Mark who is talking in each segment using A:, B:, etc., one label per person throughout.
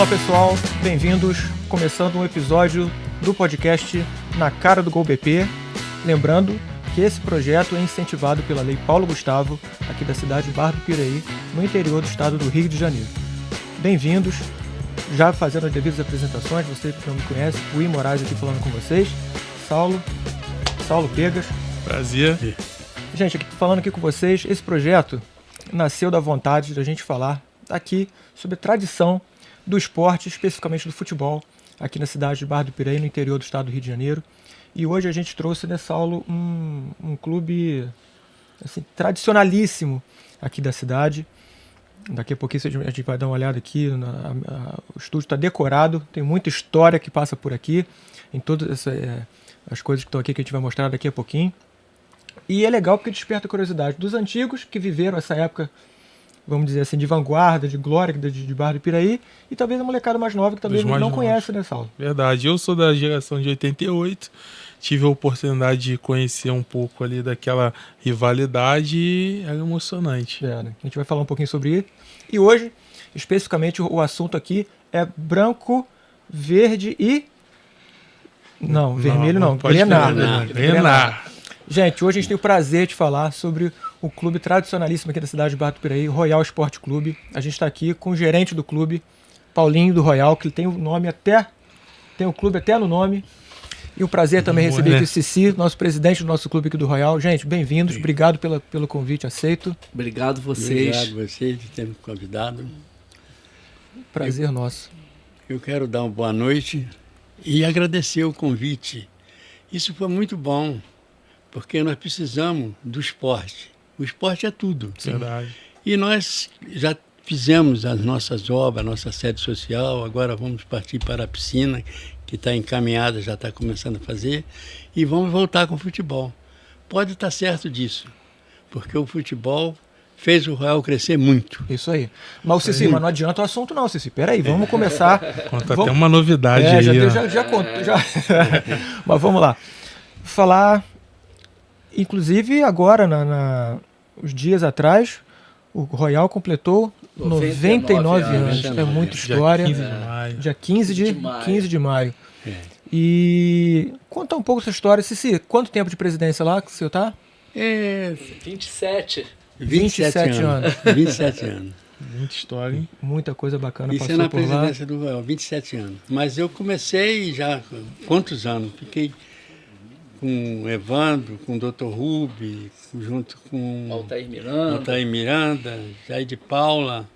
A: Fala pessoal, bem-vindos, começando um episódio do podcast Na Cara do Gol BP. Lembrando que esse projeto é incentivado pela Lei Paulo Gustavo, aqui da cidade de Barra do Piraí, no interior do estado do Rio de Janeiro. Bem-vindos, já fazendo as devidas apresentações, você que não me conhece, Rui Moraes aqui falando com vocês, Saulo Pegas.
B: Prazer.
A: Gente, falando aqui com vocês, esse projeto nasceu da vontade de a gente falar aqui sobre a tradição do esporte, especificamente do futebol, aqui na cidade de Barra do Piraí, no interior do estado do Rio de Janeiro. E hoje a gente trouxe, né, Saulo, um clube assim, tradicionalíssimo aqui da cidade. Daqui a pouquinho a gente vai dar uma olhada aqui, o estúdio está decorado, tem muita história que passa por aqui, em todas as coisas que estão aqui que a gente vai mostrar daqui a pouquinho. E é legal porque desperta a curiosidade dos antigos que viveram essa época, vamos dizer assim, de vanguarda, de glória de Barra do Piraí, e talvez a molecada mais nova que talvez não conhece, né, Saulo?
B: Verdade, eu sou da geração de 88, tive a oportunidade de conhecer um pouco ali daquela rivalidade e era emocionante.
A: Né? A gente vai falar um pouquinho sobre isso. E hoje, especificamente, o assunto aqui é branco, verde e... Não, vermelho não, Grenar. Gente, hoje a gente tem o prazer de falar sobre o clube tradicionalíssimo aqui da cidade de Barra do Piraí, Royal Esporte Clube. A gente está aqui com o gerente do clube, Paulinho do Royal, que tem o nome tem o clube até no nome. E o prazer também receber aqui o Cici, nosso presidente do nosso clube aqui do Royal. Gente, bem-vindos, obrigado pelo convite, aceito.
C: Obrigado vocês.
D: Obrigado vocês de terem me convidado.
A: Prazer nosso.
D: Eu quero dar uma boa noite e agradecer o convite. Isso foi muito bom, porque nós precisamos do esporte. O esporte é tudo.
B: Verdade.
D: E nós já fizemos as nossas obras, a nossa sede social, agora vamos partir para a piscina, que está encaminhada, já está começando a fazer, e vamos voltar com o futebol. Pode estar certo disso, porque o futebol fez o Royal crescer muito.
A: Isso aí. Mas, Cici, mas não adianta o assunto não, Cici. Peraí, vamos começar.
B: Conta até uma novidade aí.
A: Já. Mas vamos lá. Falar... Inclusive, agora, uns dias atrás, o Royal completou 99 anos. É muita história. Dia 15 de maio.
D: É.
A: E conta um pouco essa história. Cici, quanto tempo de presidência lá que o senhor está?
C: 27
D: anos. 27 anos.
B: Muita história, hein?
A: Muita coisa bacana
D: Isso
A: passou
D: é na
A: por lá.
D: presidência do Royal, 27 anos. Mas eu comecei já, quantos anos? Fiquei com o Evandro, com o Dr. Rubi, junto com
C: Altair
D: Miranda, Jair de Paula,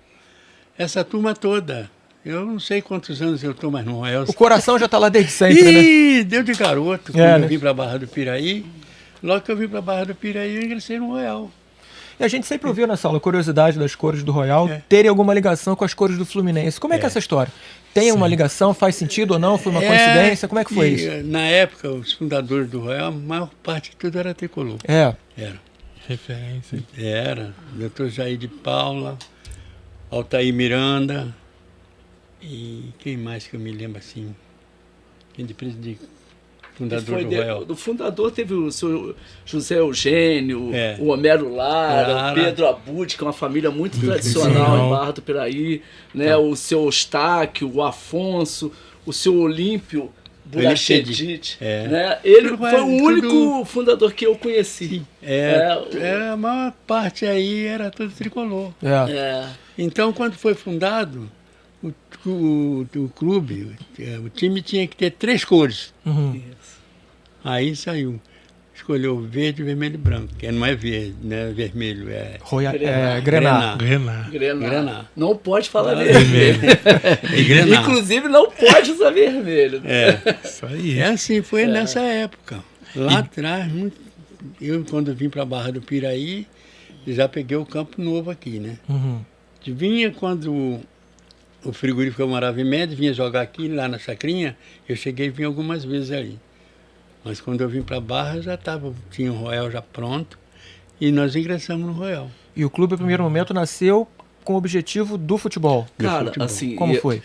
D: essa turma toda. Eu não sei quantos anos eu estou mais no Royal.
A: O coração já está lá desde sempre, né?
D: Deu de garoto, quando eu vim para a Barra do Piraí. Logo que eu vim para a Barra do Piraí, eu ingressei no Royal.
A: E a gente sempre ouviu nessa aula a curiosidade das cores do Royal terem alguma ligação com as cores do Fluminense. Como é que é essa história? Tem uma ligação? Faz sentido ou não? Foi uma coincidência? Como é que foi isso?
D: Na época, os fundadores do Royal, a maior parte de tudo era tricolor.
A: Era.
B: Referência.
D: Era. Dr. Jair de Paula, Altair Miranda e quem mais que eu me lembro assim? Quem de fundador do Royal?
C: Do fundador teve o seu José Eugênio, o Homero Lara, o Pedro Abud, que é uma família muito tradicional em Barra do Piraí, né? O seu Eustáquio, o Afonso, o seu Olímpio Burachedit, né? Ele foi o único fundador que eu conheci.
D: A maior parte aí era tudo tricolor. Então, quando foi fundado, o clube, o time tinha que ter 3 cores. Aí saiu. Escolheu verde, vermelho e branco. Que não é verde, não é vermelho, é
A: Grenar.
C: Não pode falar vermelho. Inclusive não pode usar vermelho.
B: Isso aí.
D: É assim, foi nessa época. Lá atrás, eu quando vim para a Barra do Piraí, já peguei o campo novo aqui, né? Vinha quando o frigorífico eu morava em Médio, vinha jogar aqui, lá na Chacrinha, eu cheguei e vim algumas vezes ali. Mas quando eu vim para a Barra, tinha o Royal já pronto, e nós ingressamos no Royal.
A: E o clube, no primeiro momento, nasceu com o objetivo do futebol.
C: Cara, assim...
A: Como foi?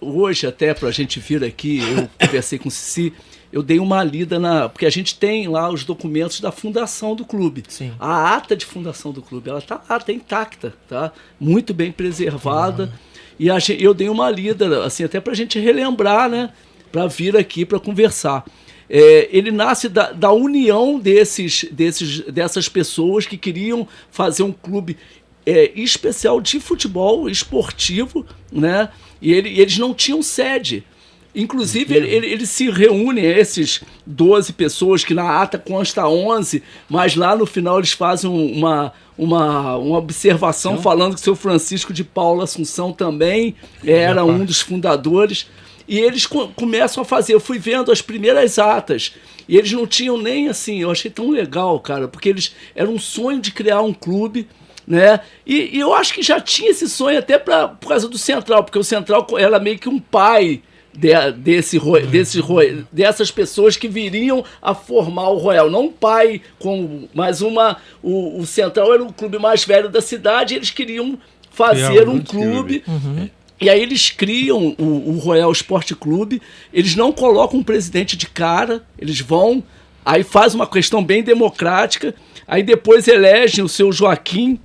C: Hoje, até para a gente vir aqui, eu conversei com o Cici, eu dei uma lida porque a gente tem lá os documentos da fundação do clube.
A: Sim.
C: A ata de fundação do clube, ela está lá, está intacta, tá? Muito bem preservada. E eu dei uma lida, assim, até para a gente relembrar, né? Para vir aqui para conversar. Ele nasce da união dessas pessoas que queriam fazer um clube especial de futebol esportivo, né? E eles não tinham sede. Inclusive, eles se reúnem, esses 12 pessoas, que na ata consta 11, mas lá no final eles fazem uma observação falando que o seu Francisco de Paula Assunção também era um dos fundadores. E eles começam a fazer. Eu fui vendo as primeiras atas e eles não tinham nem assim. Eu achei tão legal, cara, porque era um sonho de criar um clube, né? E eu acho que já tinha esse sonho até por causa do Central, porque o Central era meio que um pai dessas pessoas que viriam a formar o Royal. Não um pai, mas o Central era o clube mais velho da cidade e eles queriam fazer um clube. E aí eles criam o Royal Esporte Clube, eles não colocam um presidente de cara, eles vão, aí faz uma questão bem democrática, aí depois elegem o seu Joaquim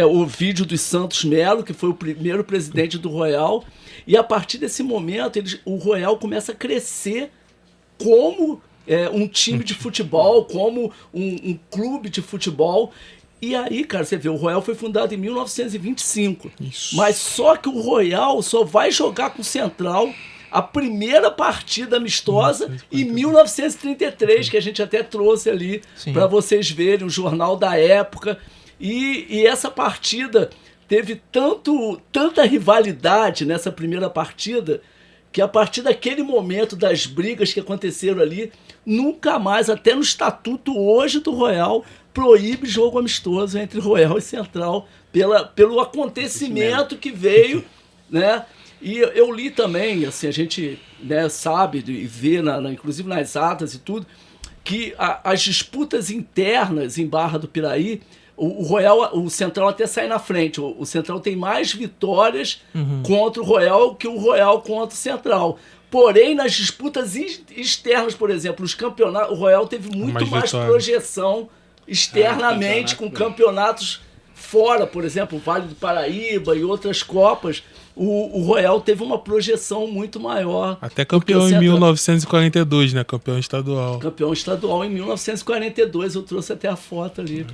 C: Ovídio dos Santos Melo, que foi o primeiro presidente do Royal, e a partir desse momento o Royal começa a crescer como um time de futebol, como um clube de futebol. E aí, cara, você vê, o Royal foi fundado em 1925. Isso. Mas só que o Royal só vai jogar com o Central a primeira partida amistosa em 1933, que a gente até trouxe ali para vocês verem, o jornal da época. E essa partida teve tanta rivalidade nessa primeira partida, que a partir daquele momento das brigas que aconteceram ali, nunca mais, até no estatuto hoje do Royal, proíbe jogo amistoso entre Royal e Central pelo acontecimento que veio, né? E eu li também, assim, a gente, né, sabe e vê, inclusive nas atas e tudo, que as disputas internas em Barra do Piraí, o Royal, o Central até sai na frente. O Central tem mais vitórias contra o Royal que o Royal contra o Central. Porém, nas disputas externas, por exemplo, os campeonatos, o Royal teve muito mais projeção externamente, com campeonatos fora, por exemplo, o Vale do Paraíba e outras Copas. O Royal teve uma projeção muito maior.
B: Até campeão em 1942, né? Campeão estadual.
C: Campeão estadual em 1942. Eu trouxe até a foto ali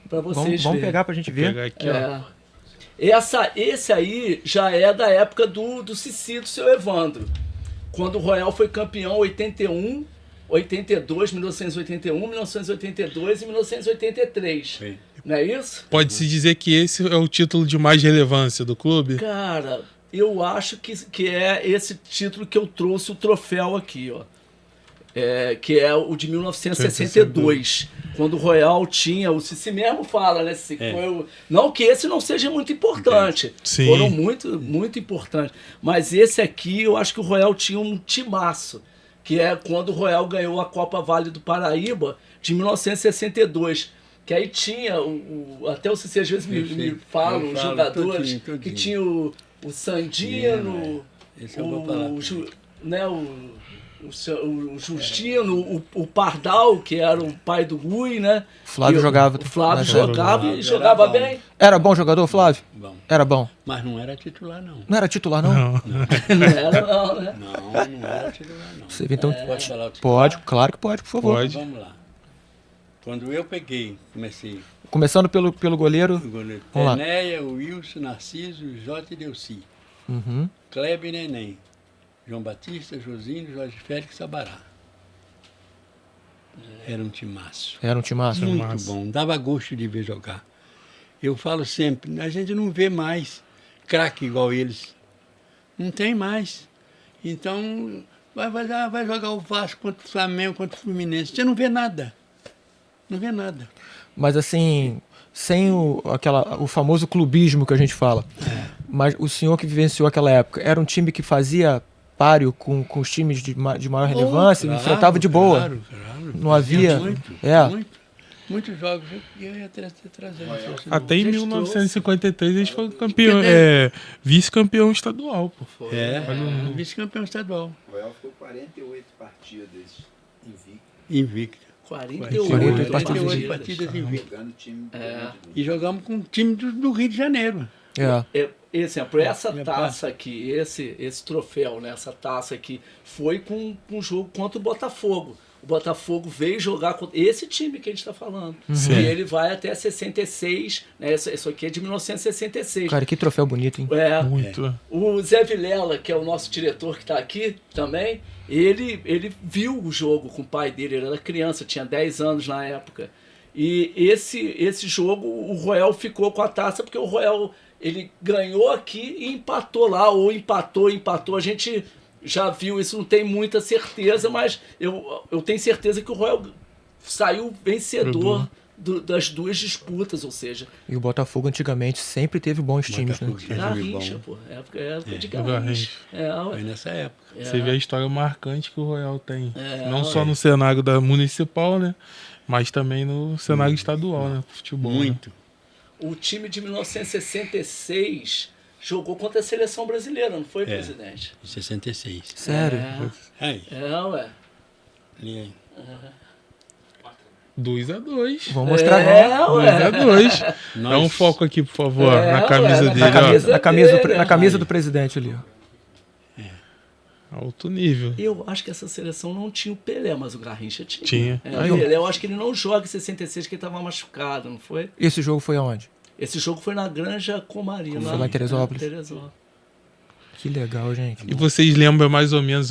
C: para vocês verem.
A: Vamos pegar pra gente ver.
B: Vou pegar aqui,
C: ó. Esse aí já é da época do Cici, do seu Evandro. Quando o Royal foi campeão 81, 82, 1981, 1982 e 1983. Sim. Não é isso?
B: Pode-se dizer que esse é o título de mais relevância do clube?
C: Cara, eu acho que é esse título que eu trouxe o troféu aqui, ó. Que é o de 1962, quando o Royal tinha, o Cici mesmo fala, né? Não que esse não seja muito importante, foram muito, muito importantes, mas esse aqui eu acho que o Royal tinha um timaço, que é quando o Royal ganhou a Copa Vale do Paraíba de 1962, que aí tinha, até o Cici às vezes me fala, os jogadores, todinho. Que tinha o Sandino, o Justino, o Pardal, que era o pai do Gui, né?
A: Flávio jogava.
C: O Flávio jogava e jogava bem.
A: Era bom jogador, Flávio?
D: Bom.
A: Era bom.
D: Mas não era titular, não.
A: Não era titular, não?
C: Não era, não, né?
D: Não era titular, não.
A: Você vê, então,
D: pode falar o titular?
A: Pode, claro que pode, por favor.
B: Pode.
D: Vamos lá. Quando eu comecei...
A: Começando pelo goleiro.
D: O goleiro
A: Vamos lá.
D: Tenéia, o Wilson, Narciso, Jota e Delci. Kleber e Neném. João Batista, Josinho, Jorge Félix e Sabará. Era um timaço.
A: Era um timaço.
D: Muito bom. Dava gosto de ver jogar. Eu falo sempre, a gente não vê mais craque igual eles. Não tem mais. Então, vai jogar o Vasco contra o Flamengo, contra o Fluminense. Você não vê nada. Não vê nada.
A: Mas assim, sem o famoso clubismo que a gente fala. Mas o senhor que vivenciou aquela época, era um time que fazia páreo com os times de maior relevância,
D: claro,
A: enfrentava de boa.
D: Claro.
A: Não havia...
D: Muitos jogos eu ia trazer.
B: Até em 1953 eles foram vice-campeão estadual. Pô.
D: Vice-campeão estadual.
E: O Royal ficou 48 partidas
D: invicto.
C: 48
D: partidas invictas. E jogamos com o time do Rio de Janeiro.
C: Exemplo, essa taça aqui, esse troféu, né, essa taça aqui, foi com um jogo contra o Botafogo. O Botafogo veio jogar contra esse time que a gente está falando. E ele vai até 66, né? Isso aqui é de 1966.
A: Cara, que troféu bonito, hein?
B: Muito.
C: O Zé Vilela, que é o nosso diretor que está aqui também, ele viu o jogo com o pai dele, ele era criança, tinha 10 anos na época. E esse jogo, o Royal ficou com a taça, porque o Royal ele ganhou aqui e empatou lá, ou empatou. A gente já viu isso, não tem muita certeza, mas eu tenho certeza que o Royal saiu vencedor das duas disputas, ou seja...
A: E o Botafogo antigamente sempre teve bons times, né?
C: Garrincha, pô. Época de Garrincha.
D: Foi nessa época.
B: Você vê a história marcante que o Royal tem. Não só no cenário da municipal, né? Mas também no cenário estadual, né? Futebol.
D: Muito.
C: Né? O time de 1966 jogou contra a seleção brasileira, não foi, presidente?
D: Em 66.
A: Sério?
C: Ué.
D: Ali aí.
B: 2-2.
A: Vamos mostrar agora.
B: 2-2. Dá um foco aqui, por favor, na camisa dele.
A: Na camisa do presidente ali, ó.
B: Alto nível.
C: Eu acho que essa seleção não tinha o Pelé, mas o Garrincha tinha.
B: Tinha.
C: O Pelé, eu acho que ele não joga em 66, porque ele estava machucado, não foi?
A: Esse jogo foi aonde?
C: Esse jogo foi na Granja Comari.
A: Foi lá em Teresópolis?
C: Teresópolis.
A: Que legal, gente.
B: E vocês lembram mais ou menos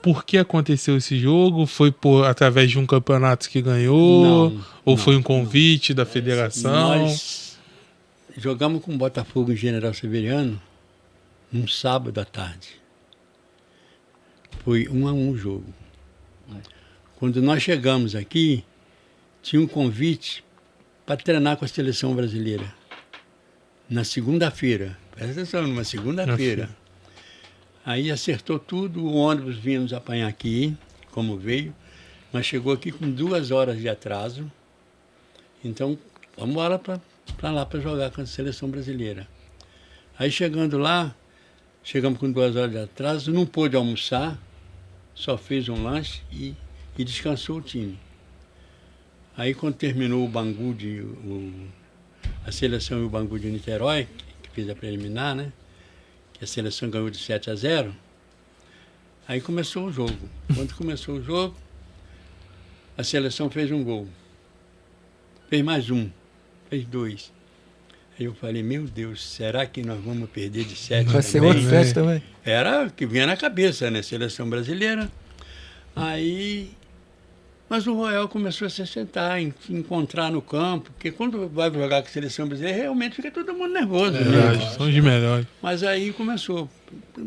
B: por que aconteceu esse jogo? Foi através de um campeonato que ganhou? Ou foi um convite da federação?
D: Nós jogamos com o Botafogo em General Severiano num sábado à tarde. Foi 1-1 o jogo. Quando nós chegamos aqui, tinha um convite para treinar com a seleção brasileira. Na segunda-feira. Presta atenção, numa segunda-feira. Aí acertou tudo, o ônibus vinha nos apanhar aqui, como veio. Mas chegou aqui com 2 horas de atraso. Então, vamos embora para lá para jogar com a seleção brasileira. Aí chegando lá, chegamos com 2 horas de atraso, não pôde almoçar, só fez um lanche e descansou o time. Aí quando terminou o Bangu a seleção e o Bangu de Niterói, que fez a preliminar, né? Que a seleção ganhou de 7-0, aí começou o jogo. Quando começou o jogo, a seleção fez um gol. Fez mais um, fez 2. Aí eu falei, meu Deus, será que nós vamos perder de 7
A: Vai ser outro 7 também.
D: Era o que vinha na cabeça, né? Seleção brasileira. Aí... Mas o Royal começou a se sentar, encontrar no campo, porque quando vai jogar com a seleção brasileira, realmente fica todo mundo nervoso.
B: Né? São os melhores.
D: Mas aí começou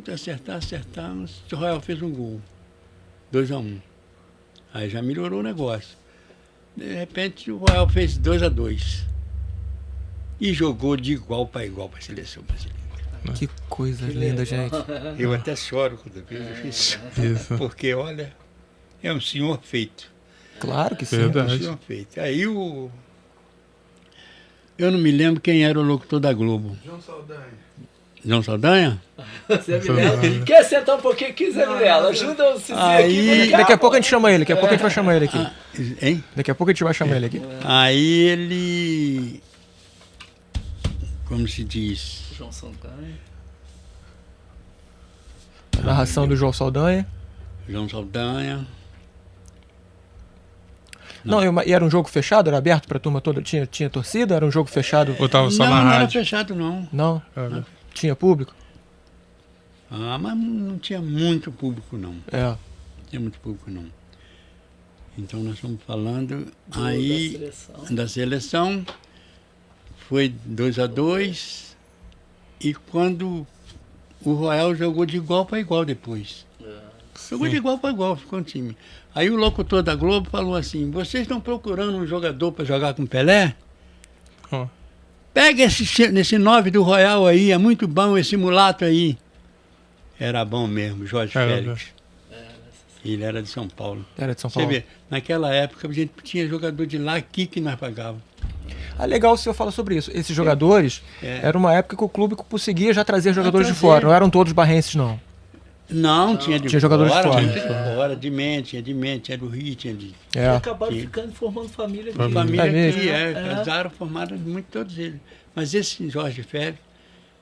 D: a acertar, mas o Royal fez um gol. 2-1. Aí já melhorou o negócio. De repente o Royal fez 2-2. E jogou de igual para a seleção brasileira.
A: Que coisa linda, gente.
D: Eu até choro quando vejo isso. Porque, olha, é um senhor feito.
A: Claro que sim.
B: Verdade.
D: É um senhor feito. Aí eu não me lembro quem era o locutor da Globo.
E: João Saldanha.
D: João Saldanha?
C: Zé Vilela. Quer sentar um pouquinho aqui, Zé Vilela? Ajuda o Cici aqui.
A: Daqui a pouco a gente chama ele, daqui a pouco aqui.
D: Hein?
A: Daqui a pouco a gente vai chamar ele aqui.
D: Aí ele... Como se diz?
C: João Saldanha.
A: Narração do João Saldanha.
D: João Saldanha.
A: Não, e era um jogo fechado? Era aberto para a turma toda? Tinha torcida? Era um jogo fechado?
B: Ou tava só na
D: Não era
B: rádio?
D: fechado, não.
A: Não? Tinha público?
D: Mas não tinha muito público, não.
A: É.
D: Não tinha muito público, não. Então nós estamos falando aí da seleção. Foi 2-2. E quando o Royal jogou de igual para igual depois. Jogou de igual para igual, ficou um time. Aí o locutor da Globo falou assim, vocês estão procurando um jogador para jogar com Pelé? Pega esse 9 do Royal aí, é muito bom esse mulato aí. Era bom mesmo, Jorge Félix. Ele era de São Paulo.
A: Era de São Paulo.
D: Você vê, naquela época a gente tinha jogador de lá aqui que nós pagávamos.
A: Legal o senhor falar sobre isso. Esses jogadores, era uma época que o clube conseguia já trazer jogadores de fora. Não eram todos barrenses, não.
D: Não, tinha de
A: jogadores de fora.
D: Tinha de fora. fora, de Mente, tinha do Rio, tinha de...
C: E acabaram formando família aqui.
D: Família aqui, casaram, formaram muito todos eles. Mas esse Jorge Félix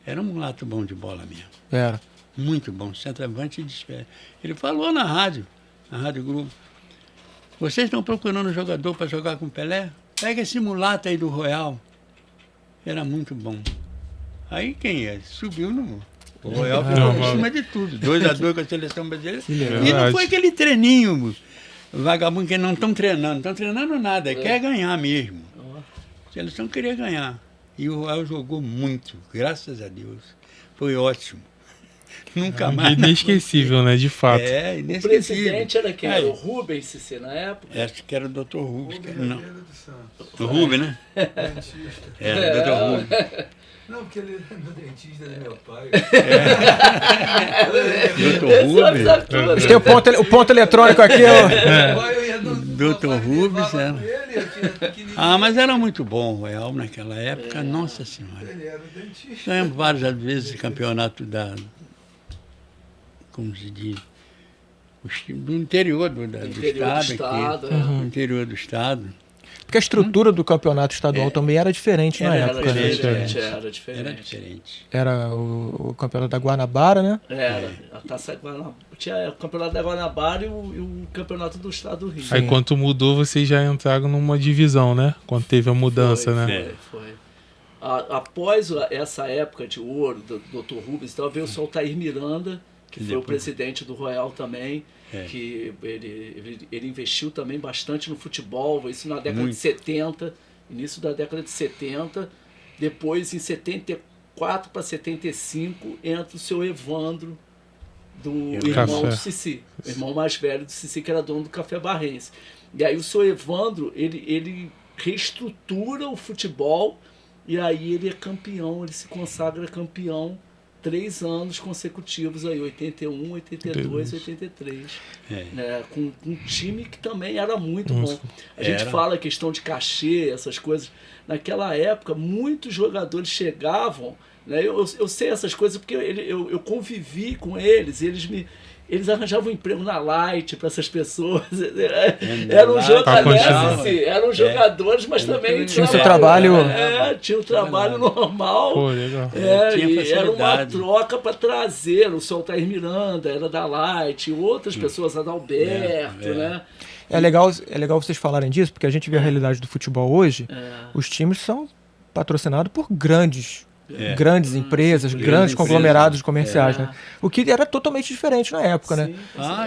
D: era um mulato bom de bola mesmo.
A: Era.
D: Muito bom, centroavante e desespero. Ele falou na Rádio Globo, vocês estão procurando um jogador para jogar com o Pelé? Pega esse mulato aí do Royal. Era muito bom. Aí quem é? Subiu no... O Royal ficou em cima de tudo. 2-2 com a seleção brasileira. E não foi aquele treininho vagabundo que não estão treinando nada, quer ganhar mesmo. A seleção queria ganhar. E o Royal jogou muito, graças a Deus. Foi ótimo. Nunca mais.
B: Inesquecível, né? De fato.
C: O presidente era quem? Era o Rubens Cicê na época?
D: Acho que era o Dr. Rubens. Não. O Rubens, né? Era o Dr. Rubens.
E: Não, porque ele é meu dentista, ele é meu pai.
D: Dr. Rubens.
A: Tem o ponto eletrônico aqui.
D: Dr. Rubens era. Mas era muito bom o Royal naquela época, nossa senhora.
E: Ele era o dentista.
D: Ganhamos várias vezes campeonato como se diz, do interior do estado. No interior do estado.
A: Porque a estrutura do campeonato estadual também era diferente na época.
C: Era diferente.
A: Era o campeonato da Guanabara, né?
C: Era. A Taça Guanabara. Tinha o campeonato da Guanabara e o campeonato do estado do Rio.
B: Aí quando mudou, vocês já entraram numa divisão, né? Quando teve a mudança, né?
C: Foi. Após essa época de ouro do Dr. Rubens, então veio o Altair Miranda, que foi o presidente do Royal também, que ele investiu também bastante no futebol, isso na década de 70, início da década de 70, depois em 74 para 75 entra o seu Evandro, do irmão do Cici, o irmão mais velho do Cici, que era dono do Café Barrense. E aí o seu Evandro, ele reestrutura o futebol e aí ele é campeão, ele se consagra campeão 3 anos consecutivos aí, 81, 82, 83. Né, com um time que também era muito bom. A gente fala a questão de cachê, essas coisas. Naquela época, muitos jogadores chegavam, né, eu sei essas coisas porque eu convivi com eles, eles arranjavam emprego na Light para essas pessoas. Eram jogadores, mas também
A: tinha o seu trabalho.
C: Tinha um trabalho normal.
B: Pô, legal.
C: E era uma troca para trazer. O seu Altair Miranda era da Light, outras pessoas, Adalberto, né?
A: É legal vocês falarem disso, porque a gente vê a realidade do futebol hoje. Os times são patrocinados por grandes empresas, grandes conglomerados comerciais, né? O que era totalmente diferente na época, né?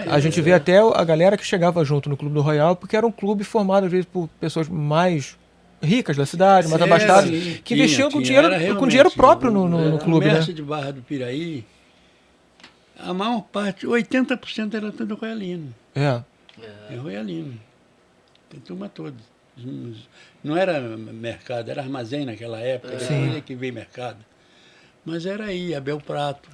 A: A gente vê até a galera que chegava junto no Clube do Royal, porque era um clube formado às vezes por pessoas mais ricas da cidade, mais abastadas, que investiam com dinheiro próprio no clube, né?
D: De Barra do Piraí, a maior parte, 80% era tudo royalino. É royalino. Tem turma toda. Não era mercado, era armazém naquela época, depois que veio mercado. Mas era aí, a Belprato.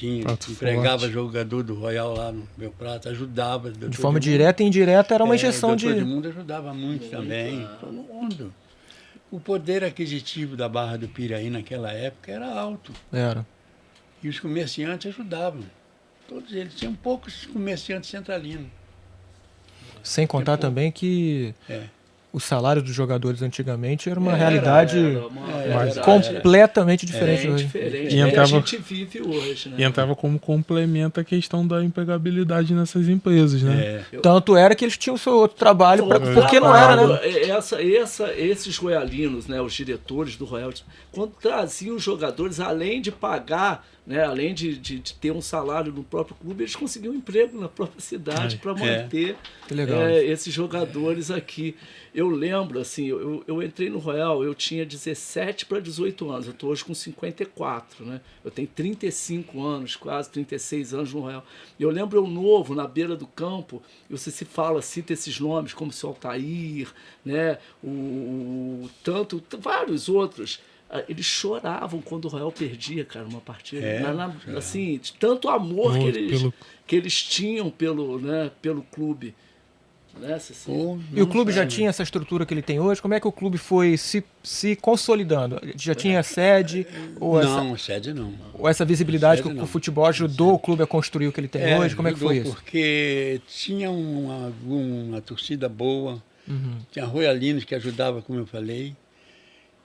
D: Empregava jogador do Royal lá no Belprato, ajudava.
A: De forma direta e indireta era uma injeção de...
D: Todo mundo ajudava muito também, todo mundo. O poder aquisitivo da Barra do Piraí naquela época era alto.
A: Era.
D: E os comerciantes ajudavam. Todos eles. Tinham poucos comerciantes centralinos.
A: Sem contar também que o salário dos jogadores antigamente era uma realidade completamente diferente hoje.
C: E a gente vive hoje, né?
B: E entrava como complemento a questão da empregabilidade nessas empresas, né?
A: Tanto era que eles tinham o seu outro trabalho, porque não era, né?
C: Esses royalinos, né, os diretores do Royal, quando traziam os jogadores, além de pagar, né, além de ter um salário no próprio clube, eles conseguiam um emprego na própria cidade para manter esses jogadores aqui. Eu lembro, assim, eu entrei no Royal, eu tinha 17 para 18 anos, eu estou hoje com 54, né? Eu tenho 35 anos, quase 36 anos no Royal. Eu lembro eu novo, na beira do campo, e você cita esses nomes, como o seu Altair, né? Vários outros. Eles choravam quando o Royal perdia, cara, uma partida. Assim, de tanto amor que eles tinham pelo clube. né, Cici?
A: E o clube já tinha essa estrutura que ele tem hoje? Como é que o clube foi se consolidando? Já tinha sede?
D: Sede não.
A: Ou essa visibilidade
D: Sede
A: que
D: não.
A: o futebol ajudou o clube a construir o que ele tem hoje? Como é que foi isso?
D: Porque tinha uma torcida boa, tinha royalinos que ajudava, como eu falei.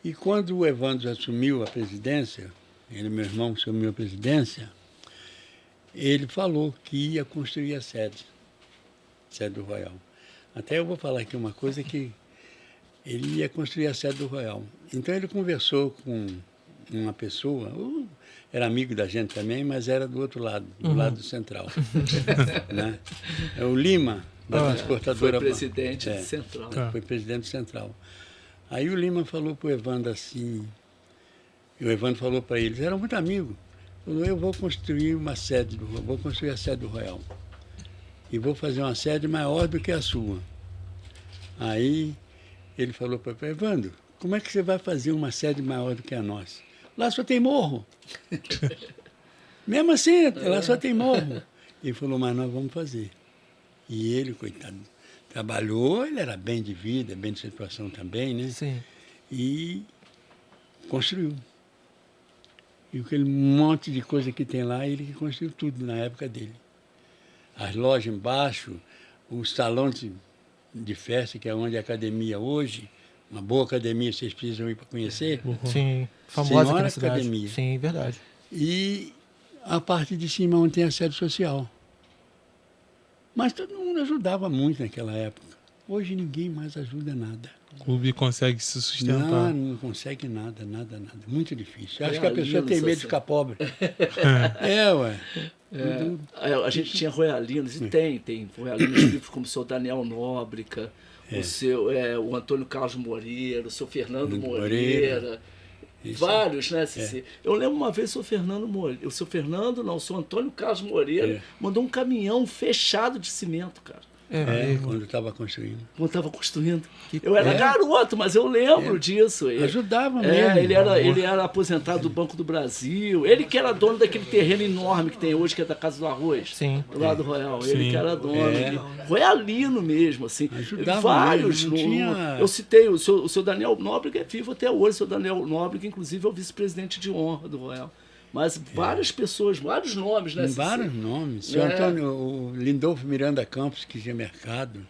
D: E quando o Evandro assumiu a presidência, ele, meu irmão, assumiu a presidência, ele falou que ia construir a sede do Royal. Até eu vou falar aqui uma coisa que ele ia construir a sede do Royal. Então ele conversou com uma pessoa, era amigo da gente também, mas era do outro lado, do lado central. Né? É o Lima, da transportadora.
C: Foi presidente do Central.
D: Foi presidente do Central. Aí o Lima falou para o Evandro assim, e o Evandro falou para eles, eram muito amigos, falou, eu vou construir a sede do Royal. E vou fazer uma sede maior do que a sua. Aí ele falou para mim, Evandro, como é que você vai fazer uma sede maior do que a nossa? Lá só tem morro. Mesmo assim, lá só tem morro. Ele falou, mas nós vamos fazer. E ele, coitado, trabalhou, ele era bem de vida, bem de situação também, né?
A: Sim.
D: E construiu. E aquele monte de coisa que tem lá, ele que construiu tudo na época dele. As lojas embaixo, o salão de festa, que é onde é a academia hoje, uma boa academia, vocês precisam ir para conhecer.
A: Sim, famosa aqui na
D: Senhora
A: cidade.
D: academia.
A: Sim, verdade.
D: E a parte de cima onde tem a sede social. Mas todo mundo ajudava muito naquela época. Hoje ninguém mais ajuda nada.
B: O clube consegue se sustentar.
D: Não consegue nada. Muito difícil. Acho que a pessoa tem medo de ficar pobre. Ué.
C: A gente tinha royalinos, e tem royalinos vivos como o seu Daniel Nóbrega, o Antônio Carlos Moreira, o seu Fernando Moreira. Vários, né, Cici? Eu lembro uma vez o seu Antônio Carlos Moreira mandou um caminhão fechado de cimento, cara.
D: Quando estava construindo.
C: Eu era garoto, mas eu lembro disso.
D: Ajudava mesmo.
C: Ele era aposentado do Banco do Brasil. Ele que era dono daquele terreno enorme que tem hoje, que é da Casa do Arroz.
A: Sim.
C: Do lado do Royal. Ele que era dono. Royalino mesmo, assim.
D: Ajudava
C: vários.
D: mesmo, tinha...
C: Eu citei o seu Daniel Nóbrega é vivo até hoje. O seu Daniel Nóbrega, inclusive, é o vice-presidente de honra do Royal. Mas várias pessoas, vários nomes, né?
D: Vários nomes. Seu Antônio, o Lindolfo Miranda Campos, que tinha mercado.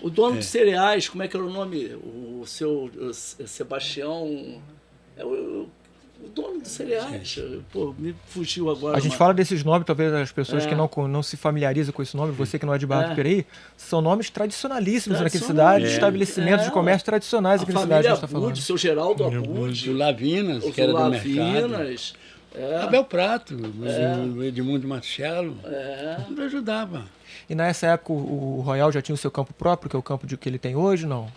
C: O dono dos cereais, como é que era o nome? O seu Sebastião. O dono dos cereais. Pô, me fugiu agora.
A: A gente fala desses nomes, talvez as pessoas que não se familiarizam com esse nome, você que não é de Barra do Piraí, são nomes tradicionalíssimos naquela cidade, estabelecimentos de comércio tradicionais aqui na cidade. A gente tá falando.
C: O seu Geraldo Abud.
D: O Lavinas, que era do mercado. Abel Prato, o Edmundo Marcelo, tudo ajudava.
A: E nessa época o Royal já tinha o seu campo próprio, que é o campo que ele tem hoje, não?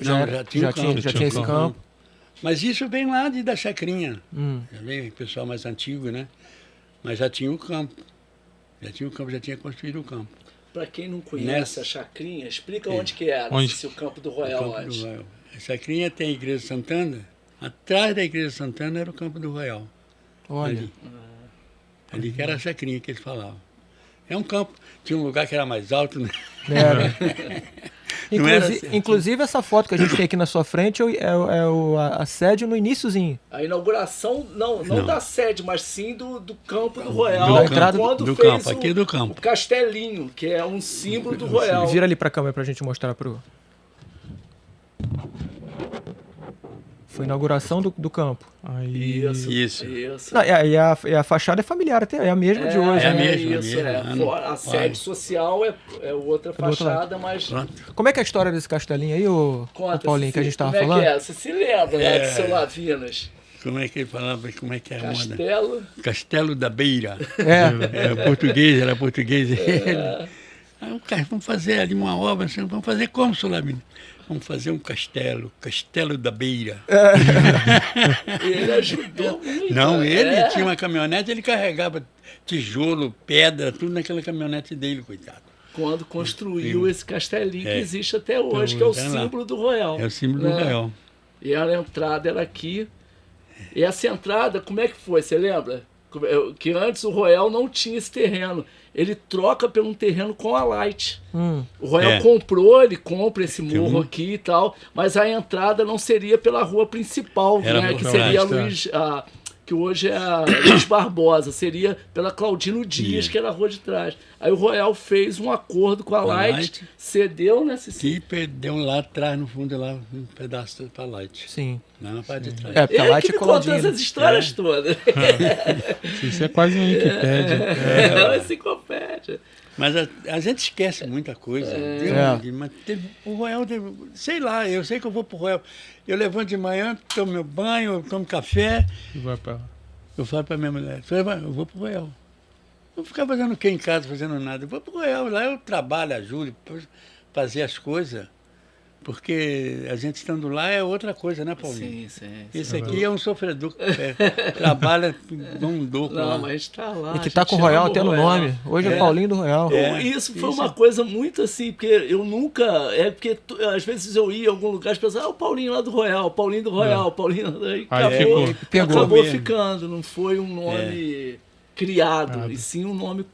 D: Já tinha
A: esse campo.
D: Mas isso vem lá da Chacrinha. Já vem o pessoal mais antigo, né? Mas já tinha o campo. Já tinha construído o campo.
C: Para quem não conhece a Chacrinha, explica onde que era o campo do Royal antes.
D: A Chacrinha tem a Igreja Santana. Atrás da Igreja Santana era o campo do Royal.
A: Olha.
D: Ali que era a Chacrinha que eles falavam. É um campo. Tinha um lugar que era mais alto, né?
A: Era. Inclusive, essa foto que a gente tem aqui na sua frente a sede no iniciozinho.
C: A inauguração, não da sede, mas sim do campo do Royal.
D: Do campo, aqui do campo.
C: O castelinho, que é um símbolo do Royal.
A: Vira ali pra câmera pra gente mostrar pro... Foi a inauguração do campo.
B: Aí...
D: Isso.
A: Não, e a fachada é familiar, até é a mesma de hoje.
D: É a
A: né?
D: mesma.
C: A sede social é outra fachada, mas...
A: Como é que é a história desse castelinho aí, o Paulinho, que a gente estava falando?
C: Como é que é? Você se lembra lá do seu Lavinas?
D: Como é que ele falava? Como é que é a
C: moda?
D: Castelo da Beira. Era português. Aí o cara, vamos fazer ali uma obra, vamos fazer como, seu Lavinas? Vamos fazer um Castelo da Beira.
C: Ele ajudou muito.
D: Não, ele tinha uma caminhonete, ele carregava tijolo, pedra, tudo naquela caminhonete dele, coitado.
C: Quando construiu esse castelinho que existe até hoje, que é o símbolo do Royal.
D: É o símbolo do Royal.
C: E a entrada era aqui. E essa entrada, como é que foi? Você lembra? que antes o Royal não tinha esse terreno. Ele troca por um terreno com a Light. O Royal comprou, ele compra esse morro aqui e tal, mas a entrada não seria pela rua principal, né, que seria que hoje é a Luiz Barbosa, seria pela Claudino Dias, que era a rua de trás. Aí o Royal fez um acordo com a Light, cedeu, né, Cici?
D: E perdeu lá atrás, no fundo, lá um pedaço para a Light.
A: Sim.
D: Lá na parte de trás.
A: Porque a Light
C: que me contou essas histórias todas.
B: Isso é quase uma Wikipédia.
C: É uma enciclopédia.
D: Mas a gente esquece muita coisa. Mas o Royal, sei lá, eu sei que eu vou pro Royal. Eu levanto de manhã, tomo meu banho, eu tomo café.
B: E vai pra lá.
D: Eu falo pra minha mulher, eu vou pro Royal. Eu vou ficar fazendo o que em casa, fazendo nada? Eu vou pro Royal, lá eu trabalho, ajudo, fazer as coisas. Porque a gente estando lá é outra coisa, né, Paulinho?
C: Sim.
D: Esse aqui é um sofredor que trabalha um louco lá.
C: Não, mas tá lá.
A: E que tá com o Royal até no nome. Hoje é Paulinho do Royal.
C: Isso foi uma coisa muito assim, porque eu nunca... porque às vezes eu ia em algum lugar e pensava, o Paulinho lá do Royal, Paulinho do Royal, Paulinho... Aí acabou ficando, não foi um nome criado, e sim um nome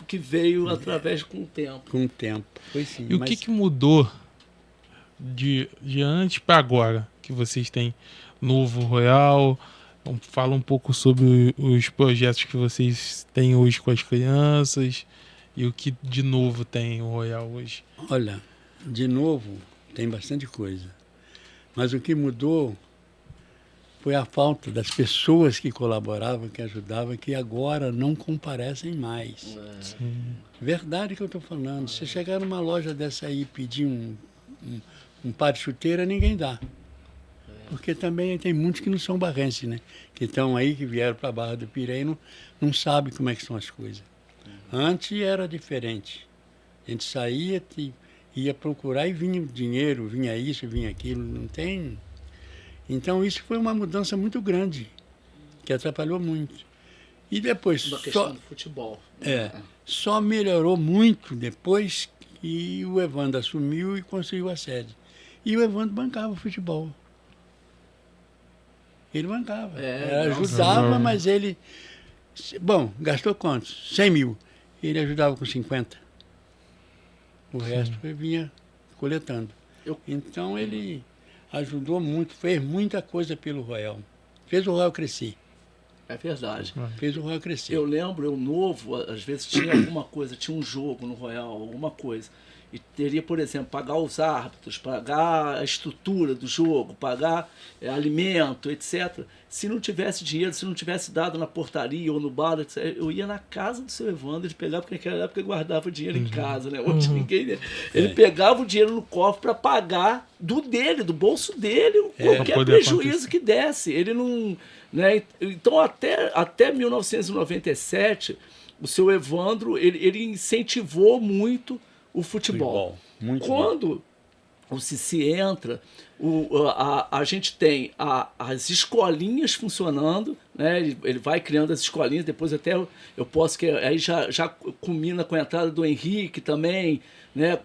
C: que veio através com o tempo.
D: Com o tempo, foi sim.
B: E o que mudou de antes para agora, que vocês têm novo Royal? Fala um pouco sobre os projetos que vocês têm hoje com as crianças e o que de novo tem o Royal hoje.
D: Olha, de novo tem bastante coisa, mas o que mudou foi a falta das pessoas que colaboravam, que ajudavam, que agora não comparecem mais. Verdade que eu estou falando. Se chegar numa loja dessa aí e pedir um par de chuteira, ninguém dá. Porque também tem muitos que não são barrenses, né? Que estão aí, que vieram para a Barra do Piraí, não sabem como é que são as coisas. Antes era diferente. A gente saía, ia procurar e vinha dinheiro, vinha isso, vinha aquilo. Não tem... Então isso foi uma mudança muito grande, que atrapalhou muito. E depois...
C: Uma questão do futebol.
D: Só melhorou muito depois que o Evandro assumiu e conseguiu a sede. E o Evandro bancava o futebol. Ele bancava. Ajudava, mas ele... Bom, gastou quantos? 100 mil. Ele ajudava com 50. O resto ele vinha coletando. Então ele ajudou muito, fez muita coisa pelo Royal. Fez o Royal crescer.
C: É verdade.
D: Fez o Royal crescer.
C: Eu lembro, eu novo, às vezes tinha alguma coisa, tinha um jogo no Royal, alguma coisa. E teria, por exemplo, pagar os árbitros, pagar a estrutura do jogo, pagar alimento, etc. Se não tivesse dinheiro, se não tivesse dado na portaria ou no bar, etc., eu ia na casa do seu Evandro, ele pegava, porque naquela época ele guardava dinheiro em casa, né? Hoje ninguém... Ele pegava o dinheiro no cofre para pagar do bolso dele, qualquer prejuízo que desse. Ele não... Né? Então, até 1997, o seu Evandro, ele incentivou muito o futebol. Quando o Cici entra, a gente tem as escolinhas funcionando, né? Ele vai criando as escolinhas, depois até eu posso que aí já culmina com a entrada do Henrique também, né?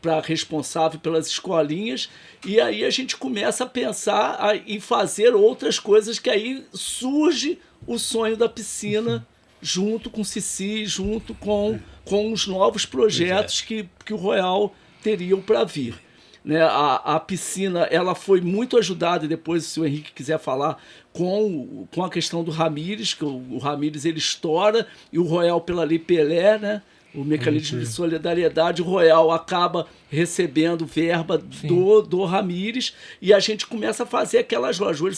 C: Para responsável pelas escolinhas, e aí a gente começa a pensar em fazer outras coisas, que aí surge o sonho da piscina junto com o Cici, junto com os novos projetos que o Royal teriam para vir. Né? A piscina ela foi muito ajudada, e depois, se o Henrique quiser falar, com a questão do Ramires, que o Ramires ele estoura, e o Royal, pela Lei Pelé, né? O mecanismo de solidariedade, o Royal acaba recebendo verba do Ramires, e a gente começa a fazer aquelas lojas. Hoje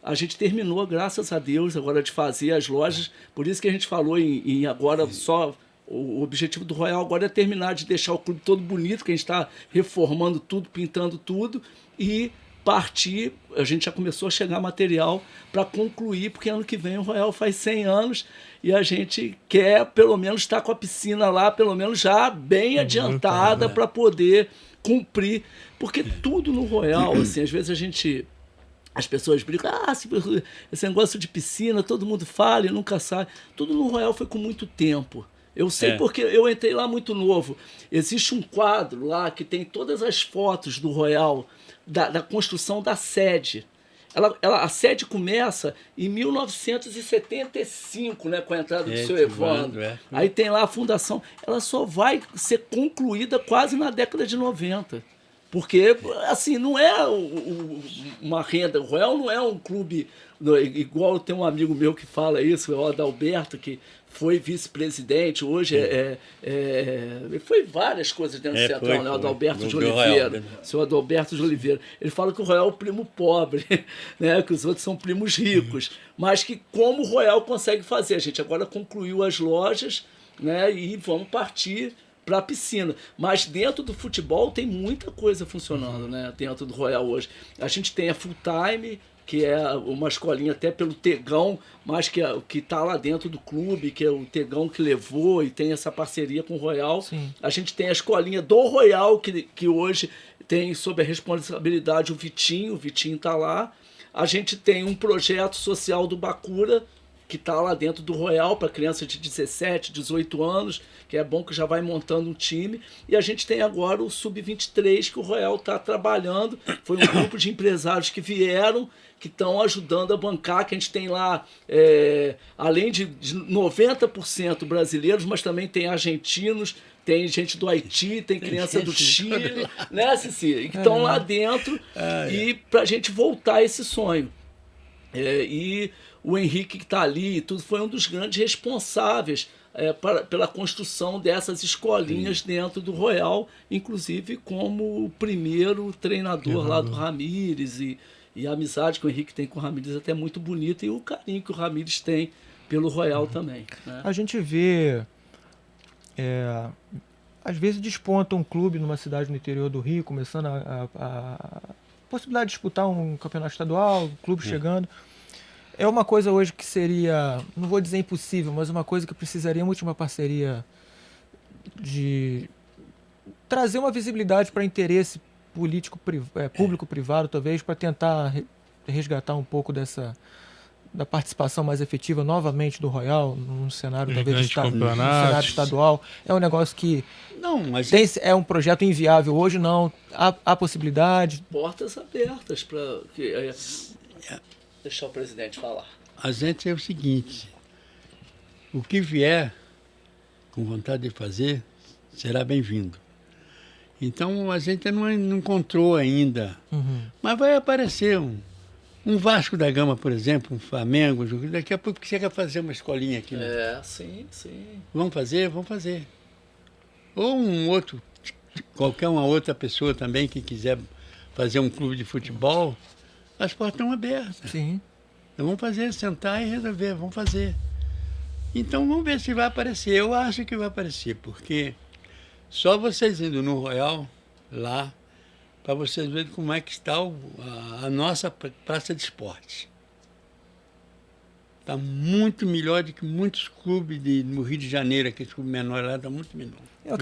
C: a gente terminou, graças a Deus, agora de fazer as lojas. Por isso que a gente falou em agora só... O objetivo do Royal agora é terminar de deixar o clube todo bonito, que a gente está reformando tudo, pintando tudo, e partir. A gente já começou a chegar material para concluir, porque ano que vem o Royal faz 100 anos e a gente quer pelo menos estar com a piscina lá, pelo menos já bem adiantada, para poder cumprir. Porque tudo no Royal, assim, às vezes as pessoas brincam, esse negócio de piscina, todo mundo fala e nunca sai. Tudo no Royal foi com muito tempo. Eu sei porque eu entrei lá muito novo. Existe um quadro lá que tem todas as fotos do Royal, da construção da sede. A sede começa em 1975, né, com a entrada do seu Evandro. Aí tem lá a fundação. Ela só vai ser concluída quase na década de 90. Porque, assim, não é uma renda. O Royal não é um clube... Igual tem um amigo meu que fala isso, o Adalberto, que foi vice-presidente, hoje foi várias coisas dentro do Central, né? O Adalberto de Oliveira, o seu Adalberto de Oliveira. Ele fala que o Royal é o primo pobre, né? Que os outros são primos ricos, mas que como o Royal consegue fazer. A gente agora concluiu as lojas, né? E vamos partir para a piscina. Mas dentro do futebol tem muita coisa funcionando, né? Dentro do Royal hoje. A gente tem a Full Time, que é uma escolinha até pelo Tegão, mas que está lá dentro do clube, que é o Tegão que levou e tem essa parceria com o Royal.
A: Sim.
C: A gente tem a escolinha do Royal, que hoje tem sob a responsabilidade o Vitinho está lá. A gente tem um projeto social do Bacura, que está lá dentro do Royal, para crianças de 17, 18 anos, que é bom que já vai montando um time. E a gente tem agora o Sub-23, que o Royal está trabalhando. Foi um grupo de empresários que vieram, que estão ajudando a bancar, que a gente tem lá, além de 90% brasileiros, mas também tem argentinos, tem gente do Haiti, tem criança do Chile, né, Cici? Que estão lá dentro e para a gente voltar a esse sonho. E o Henrique que está ali, tudo foi um dos grandes responsáveis pela construção dessas escolinhas dentro do Royal, inclusive como o primeiro treinador lá do Ramires, e a amizade que o Henrique tem com o Ramires é até muito bonita, e o carinho que o Ramires tem pelo Royal também. Né?
A: A gente vê, às vezes desponta um clube numa cidade no interior do Rio, começando a possibilidade de disputar um campeonato estadual, o clube chegando. É uma coisa hoje que seria, não vou dizer impossível, mas uma coisa que precisaria muito de uma parceria de trazer uma visibilidade para interesse público-privado, talvez, para tentar resgatar um pouco da participação mais efetiva novamente do Royal num cenário talvez no cenário estadual. É um negócio que é um projeto inviável hoje, não. Há possibilidade.
C: Portas abertas para deixar o presidente falar.
D: A gente é o seguinte: o que vier com vontade de fazer será bem-vindo. Então a gente não encontrou ainda, mas vai aparecer um Vasco da Gama, por exemplo, um Flamengo, daqui a pouco você quer fazer uma escolinha aqui. Né?
C: Sim.
D: Vamos fazer. Ou qualquer uma outra pessoa também que quiser fazer um clube de futebol, as portas estão abertas.
A: Sim.
D: Então vamos sentar e resolver, vamos fazer. Então vamos ver se vai aparecer. Eu acho que vai aparecer, porque só vocês indo no Royal, lá, para vocês verem como é que está a nossa praça de esportes. Está muito melhor do que muitos clubes no Rio de Janeiro, aqueles clubes menores lá, está muito melhor.
A: Eu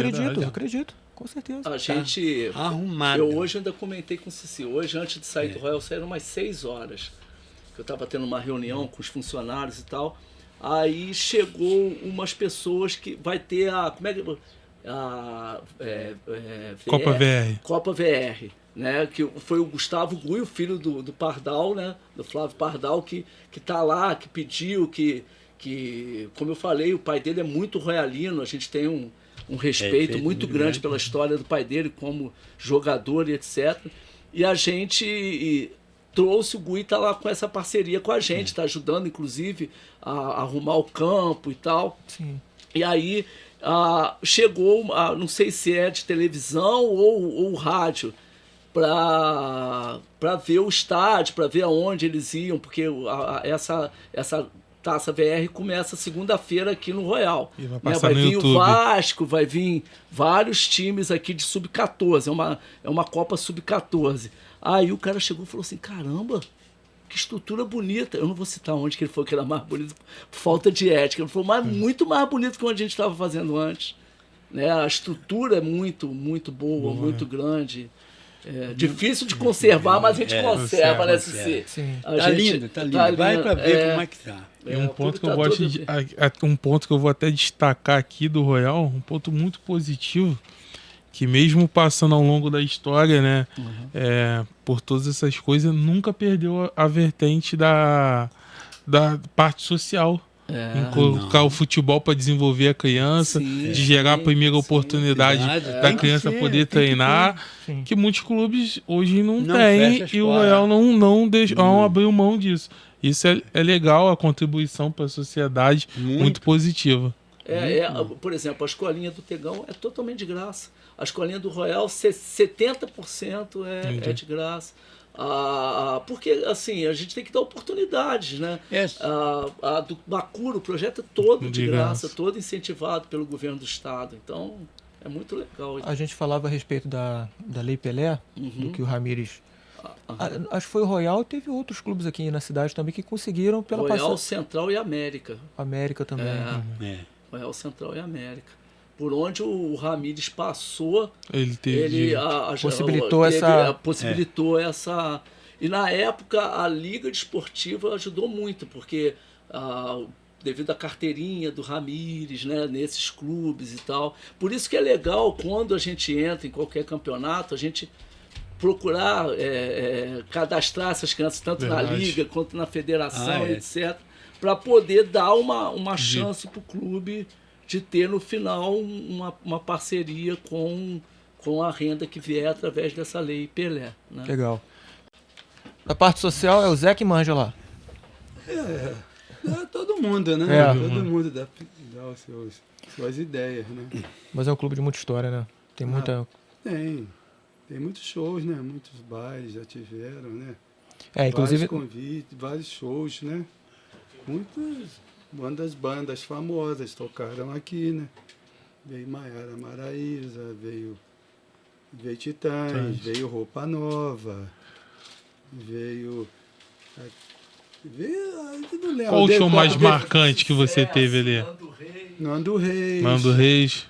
A: acredito, com certeza.
C: A gente...
D: arrumado.
C: Eu hoje ainda comentei com o Cici, hoje antes de sair do Royal, saíram umas 6 horas. Eu estava tendo uma reunião com os funcionários e tal, aí chegou umas pessoas que vai ter Copa VR, né? Que foi o Gustavo Gui, o filho do Pardal, né? Do Flávio Pardal, que tá lá, que pediu, que, como eu falei, o pai dele é muito royalino, a gente tem um respeito muito grande pela história do pai dele como jogador e etc. E a gente trouxe o Gui, tá lá com essa parceria com a gente, está ajudando inclusive a arrumar o campo e tal.
A: Sim.
C: E aí chegou, não sei se é de televisão ou rádio, para ver o estádio, para ver aonde eles iam, porque essa Taça VR começa segunda-feira aqui no Royal.
B: E vai
C: vai vir o Vasco, vai vir vários times aqui de sub-14, é uma Copa sub-14. Aí o cara chegou e falou assim, caramba, que estrutura bonita. Eu não vou citar onde que ele falou que era mais bonito, por falta de ética. Ele falou, mas muito mais bonito que onde a gente estava fazendo antes. Né? A estrutura é muito, muito boa, muito grande. Difícil de conservar, mas a gente conserva, né, Cici?
D: Tá lindo. Vai para ver como é que tá.
B: E um ponto que eu gosto um ponto que eu vou até destacar aqui do Royal, um ponto muito positivo, que mesmo passando ao longo da história, né, por todas essas coisas, nunca perdeu a vertente da parte social. Em colocar o futebol para desenvolver a criança, de gerar a primeira oportunidade da criança poder treinar, que muitos clubes hoje não têm, e o Royal não abriu mão disso. Isso é legal, a contribuição para a sociedade, muito positiva.
C: Por exemplo, a escolinha do Tegão é totalmente de graça. A escolinha do Royal, 70% é de graça. Porque assim, a gente tem que dar oportunidades, né? A do Bacuro, o projeto é todo de graça, todo incentivado pelo governo do estado. Então, é muito legal.
A: A gente falava a respeito da Lei Pelé, do que o Ramires... Acho que foi o Royal, teve outros clubes aqui na cidade também que conseguiram pela
C: Royal, Central e América.
A: América também.
C: Royal, Central e América. Por onde o Ramires passou, ele possibilitou essa... E na época a Liga Desportiva ajudou muito, porque devido à carteirinha do Ramires, né, nesses clubes e tal. Por isso que é legal quando a gente entra em qualquer campeonato, a gente procurar cadastrar essas crianças tanto na Liga quanto na federação, etc., para poder dar uma chance para o clube de ter no final uma parceria com a renda que vier através dessa lei Pelé. Né?
A: Legal. Da parte social é o Zé que manja lá.
F: Todo mundo, né? Todo mundo dá suas ideias, né?
A: Mas é um clube de muita história, né? Tem muita...
F: Tem muitos shows, né? Muitos bailes já tiveram, né?
A: Inclusive...
F: Vários convites, vários shows, né? Muitas bandas famosas tocaram aqui, né? Veio Maiara Maraíza, veio Titãs, veio Roupa Nova, veio... não lembro.
B: Qual o show mais marcante que você teve ali?
F: Nando Reis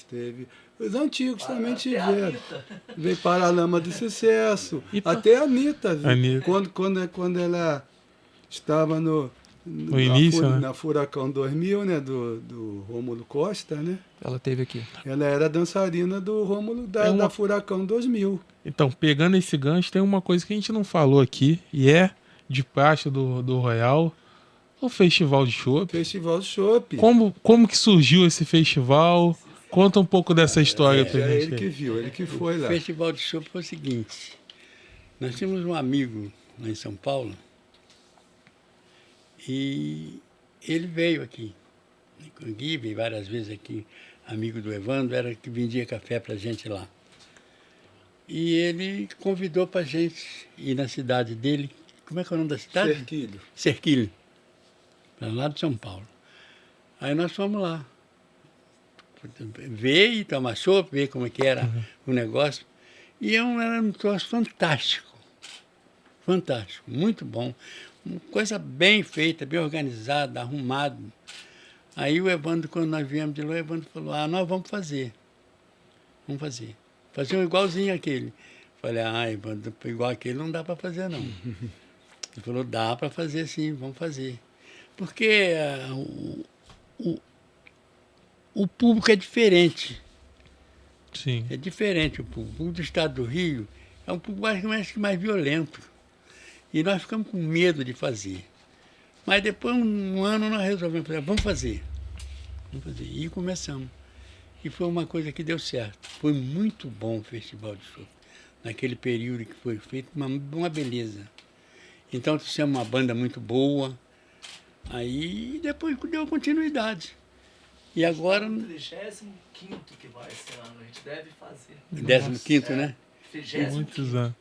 F: teve. Os antigos também tiveram. Veio Paralama do Sucesso. Até a Anitta. Quando ela estava no
B: início, né?
F: Na Furacão 2000, né? Do Rômulo Costa, né?
A: Ela teve aqui.
F: Ela era dançarina do Rômulo da Furacão 2000.
B: Então, pegando esse gancho, tem uma coisa que a gente não falou aqui, e de praxe do Royal, o Festival de Chopp.
F: Festival de Chopp.
B: Como que surgiu esse festival? Conta um pouco dessa história pra gente.
F: Ele que viu, ele que foi lá.
D: O Festival de Chopp foi o seguinte. Nós tínhamos um amigo lá em São Paulo e ele veio aqui. Gui veio várias vezes aqui, amigo do Evandro, era que vendia café pra gente lá. E ele convidou pra gente ir na cidade dele. Como é que é o nome da cidade? Serquilho. Para lá de São Paulo. Aí nós fomos lá. Ver e tomar chopp, ver como é que era o negócio. E era um troço fantástico. Fantástico, muito bom. Uma coisa bem feita, bem organizada, arrumado. Aí o Evandro, quando nós viemos de lá, o Evandro falou, nós vamos fazer. Vamos fazer. Fazer um igualzinho àquele. Falei, Evandro, igual aquele não dá para fazer, não. Ele falou, dá para fazer sim, vamos fazer. Porque o público é diferente.
B: Sim.
D: É diferente o público. O público do estado do Rio é um público mais violento. E nós ficamos com medo de fazer. Mas depois, um ano, nós resolvemos fazer, vamos fazer. E começamos. E foi uma coisa que deu certo. Foi muito bom o Festival de Chopp. Naquele período que foi feito, uma beleza. Então, fizemos uma banda muito boa. Aí, depois deu continuidade. E agora...
C: 35º que vai esse ano, a gente deve fazer.
D: 15º, né?
B: Muitos anos.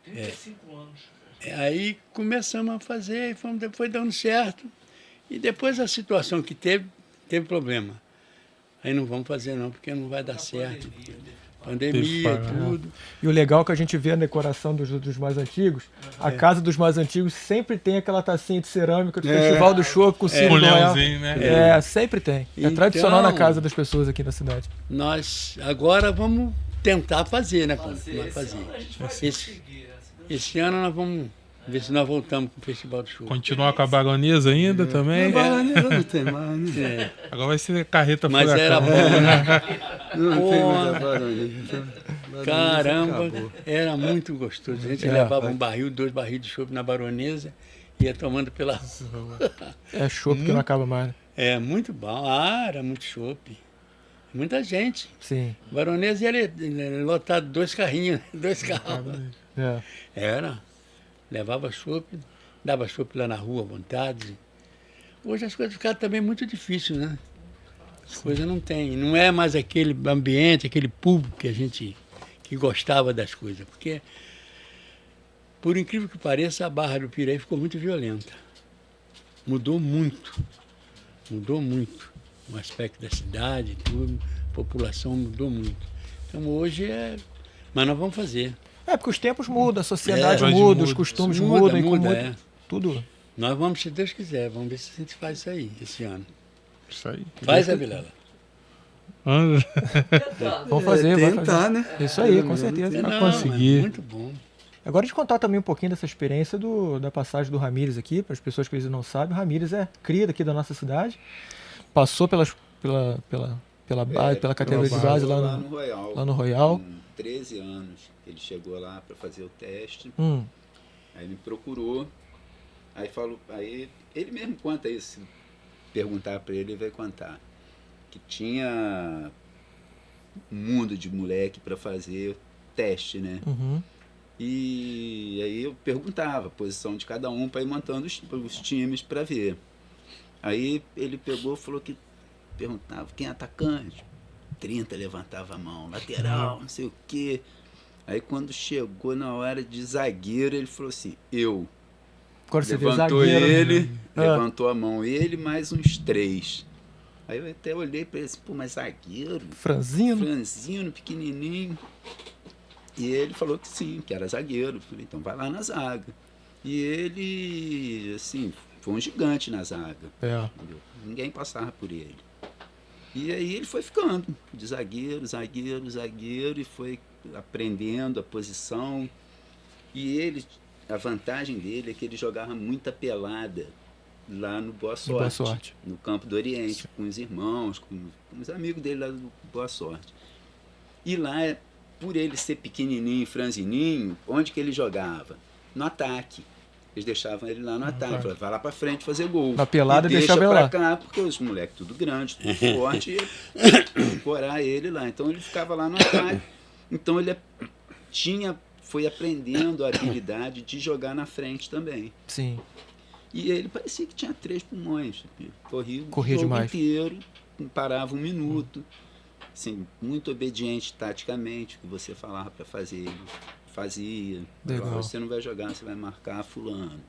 C: 35 anos.
D: Aí começamos a fazer, foi dando certo. E depois a situação que teve problema. Aí não vamos fazer não, porque não vai dar certo. Pandemia, tudo.
A: E o legal é que a gente vê na decoração dos mais antigos, a casa dos mais antigos sempre tem aquela tacinha de cerâmica do Festival do Chopp com o símbolo do Royal.
B: Né?
A: Sempre tem.
D: Então,
A: é tradicional na casa das pessoas aqui na cidade.
D: Nós agora vamos tentar fazer, né? Fazer. Esse ano nós vamos ver se nós voltamos com o Festival do Chopp.
B: Continuar com a Baronesa ainda também?
F: A Baronesa não tem mais, né?
B: Agora vai ser carreta
D: Mas
B: furacão.
D: era bom, né?
F: Não tem mais a Baronesa.
D: Caramba, era muito gostoso. A gente levava um barril, 2 barris de chopp na Baronesa, ia tomando pela...
A: É chopp que não acaba mais.
D: É, muito bom. Era muito chopp. Muita gente.
A: Sim.
D: Baronesa ia lotar 2 carrinhos, 2 carros.
A: É.
D: Era. Levava chopp, dava chopp lá na rua à vontade. Hoje as coisas ficaram também muito difíceis, né? As coisas não tem. Não é mais aquele ambiente, aquele público que gostava das coisas. Porque, por incrível que pareça, a Barra do Piraí ficou muito violenta. Mudou muito. Mudou muito. O aspecto da cidade, tudo, a população mudou muito. Então hoje é... Mas nós vamos fazer.
A: É, porque os tempos mudam, a sociedade muda, os costumes mudam.
D: Muda.
A: Tudo.
D: Nós vamos, se Deus quiser, vamos ver se a gente faz isso aí, esse ano.
B: Isso aí.
D: Faz, Zé Vilela?
A: Vamos fazer, vai
F: tentar,
A: fazer.
F: né?
A: Isso aí, com certeza.
B: Vai conseguir.
D: É muito bom.
A: Agora de contar também um pouquinho dessa experiência da passagem do Ramírez aqui, para as pessoas que às vezes não sabem, o Ramírez é cria daqui da nossa cidade, passou pela categoria de base lá no Royal.
G: Com 13 anos, ele chegou lá para fazer o teste, aí me procurou, aí ele mesmo conta isso, se perguntar para ele vai contar, que tinha um mundo de moleque para fazer teste, né? E aí eu perguntava a posição de cada um para ir montando os times para ver. Aí ele pegou e falou que perguntava quem é atacante. 30 levantava a mão, lateral, não sei o quê. Aí quando chegou na hora de zagueiro, ele falou assim, eu.
A: Agora você
G: levantou
A: vê zagueiro,
G: ele, levantou a mão ele, mais uns 3. Aí eu até olhei para ele assim, pô, mas zagueiro? Franzino, pequenininho. E ele falou que sim, que era zagueiro. Falei, então vai lá na zaga. E ele, assim, foi um gigante na zaga. Entendeu? Ninguém passava por ele. E aí ele foi ficando de zagueiro, e foi aprendendo a posição. E ele, a vantagem dele é que ele jogava muita pelada lá no Boa Sorte. No Campo do Oriente, com os irmãos, com os amigos dele lá do Boa Sorte. E lá, por ele ser pequenininho, franzininho, onde que ele jogava? No ataque. Eles deixavam ele lá no ataque. Falavam, vai lá pra frente fazer gol.
A: Na pelada
G: e
A: deixava ele lá.
G: Cá, porque os moleques tudo grande, tudo forte, ia corar ele lá. Então ele ficava lá no ataque. Então ele foi aprendendo a habilidade de jogar na frente também.
A: Sim.
G: E ele parecia que tinha 3 pulmões. Corria o jogo
A: demais.
G: inteiro, não parava um minuto. Assim, muito obediente taticamente, o que você falava para fazer, ele fazia.
A: Legal.
G: Você não vai jogar, você vai marcar fulano.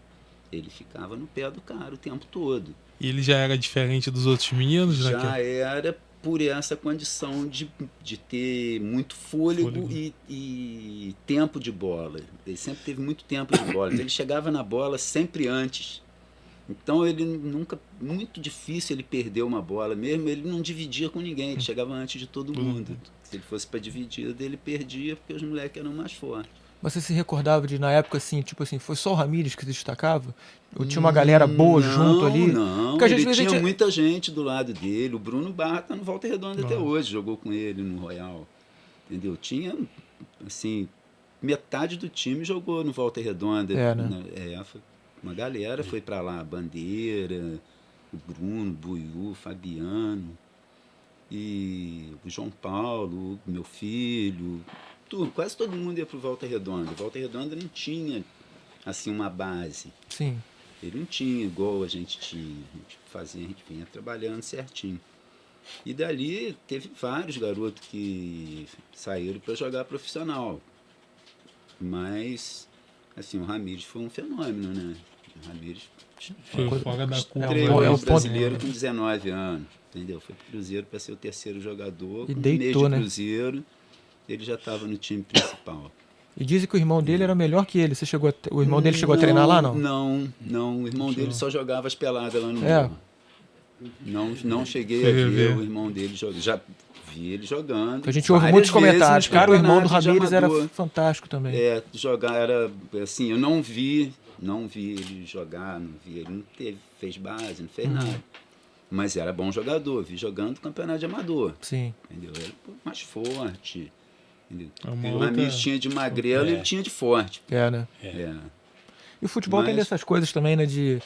G: Ele ficava no pé do cara o tempo todo.
B: E ele já era diferente dos outros meninos?
G: Já era por essa condição de ter muito fôlego. E tempo de bola. Ele sempre teve muito tempo de bola. Ele chegava na bola sempre antes. Então ele nunca, muito difícil ele perder uma bola mesmo, ele não dividia com ninguém, ele chegava antes de todo mundo. Se ele fosse para dividir, ele perdia porque os moleques eram mais fortes.
A: Você se recordava de, na época, assim, tipo assim, foi só o Ramírez que se destacava? Ou tinha uma galera boa junto ali?
G: Não, ele tinha muita gente do lado dele. O Bruno Barra tá no Volta Redonda até hoje, jogou com ele no Royal. Entendeu? Tinha, assim, metade do time jogou no Volta Redonda. Uma galera foi para lá, Bandeira, o Bruno, Buiú, Fabiano, e o João Paulo, meu filho, tudo, quase todo mundo ia para o Volta Redonda. Volta Redonda não tinha assim uma base.
A: Sim.
G: Ele não tinha igual a gente tinha, a gente vinha trabalhando certinho. E dali teve vários garotos que saíram para jogar profissional. Mas assim, o Ramírez foi um fenômeno, né? O Ramírez
B: foi fora da curva.
G: Estreou o brasileiro com 19 anos, entendeu? Foi pro Cruzeiro para ser o terceiro jogador.
A: E
G: com
A: deitou,
G: um mês de Cruzeiro, ele já estava no time principal.
A: E dizem que o irmão dele era melhor que ele. O irmão dele chegou a treinar lá, não?
G: Não. O irmão dele só jogava as peladas lá no Morro. Não cheguei a ver o irmão dele jogar. Já vi ele jogando.
A: A gente ouve muitos comentários. Cara, o irmão do Ramírez era fantástico também.
G: Jogar era assim, eu não vi ele jogar, ele não fez base, não fez nada. Mas era bom jogador, vi jogando campeonato de amador.
A: Sim.
G: Entendeu? Ele era mais forte. Entendeu?
B: Uma
G: O Ramires tinha de magrelo e ele tinha de forte.
A: Né? E o futebol tem dessas coisas também, né? De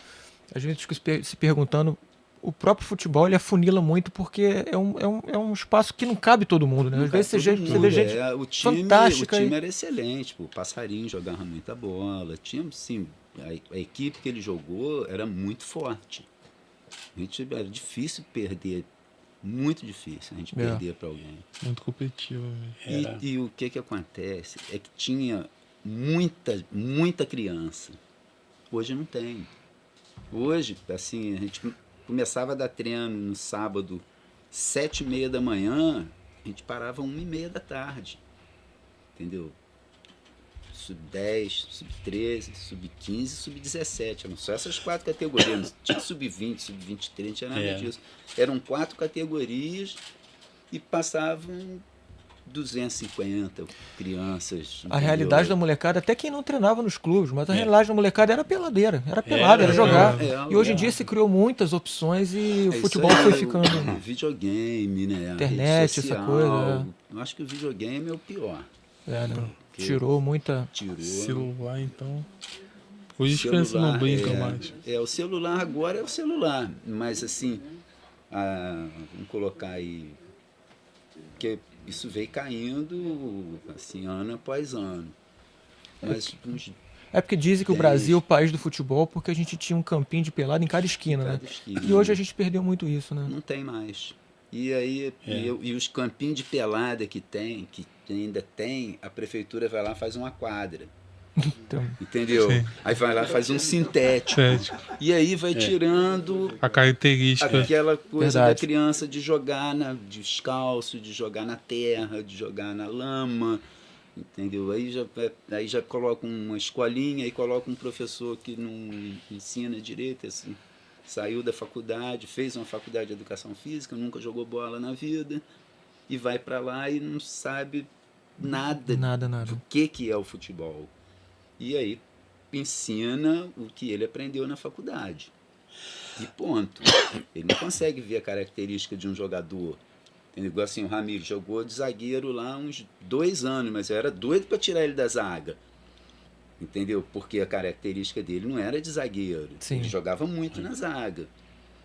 A: a gente fica se perguntando. O próprio futebol ele afunila muito porque é um espaço que não cabe todo mundo, né? Às vezes você vê gente fantástica.
G: O time era excelente, o Passarinho jogava muita bola. Tinha, sim, a equipe que ele jogou era muito forte. Era difícil perder, muito difícil a gente perder para alguém.
B: Muito competitivo.
G: E o que acontece é que tinha muita criança. Hoje não tem. Hoje, assim, a gente começava a dar treino no sábado, 7h30 da manhã, a gente parava 1h30 da tarde. Entendeu? Sub-10, sub-13, sub-15, sub-17. Eram só essas 4 categorias. Não tinha sub-20, sub-23, não tinha nada disso. Eram 4 categorias e passavam 250 crianças.
A: A realidade da molecada, até quem não treinava nos clubes, mas a realidade da molecada era peladeira. Era pelada, era jogar. E hoje em dia se criou muitas opções e o futebol foi ficando.
G: Videogame, né?
A: Internet, essa coisa.
G: Eu acho que o videogame é o pior.
A: Né? Tirou muita.
B: Celular, então. Hoje as crianças não brincam mais.
G: O celular agora é o celular. Mas assim, vamos colocar aí. Porque isso veio caindo assim, ano após ano. Mas
A: é porque dizem que o Brasil é o país do futebol porque a gente tinha um campinho de pelada em cada esquina, né? E hoje a gente perdeu muito isso, né?
G: Não tem mais. E aí, e os campinhos de pelada que ainda tem, a prefeitura vai lá e faz uma quadra.
A: Então,
G: entendeu? Sim. Aí vai lá, faz um sintético. E aí vai tirando
B: a característica.
G: Aquela coisa da criança de jogar descalço, de jogar na terra, de jogar na lama. Entendeu? Aí já coloca uma escolinha, aí coloca um professor que não ensina direito, assim. Saiu da faculdade, fez uma faculdade de educação física, nunca jogou bola na vida, e vai para lá e não sabe nada do que é o futebol. E aí ensina o que ele aprendeu na faculdade. E ponto. Ele não consegue ver a característica de um jogador. Igual assim, o Ramiro jogou de zagueiro lá uns 2 anos, mas eu era doido para tirar ele da zaga. Entendeu? Porque a característica dele não era de zagueiro. Sim. Ele jogava muito na zaga.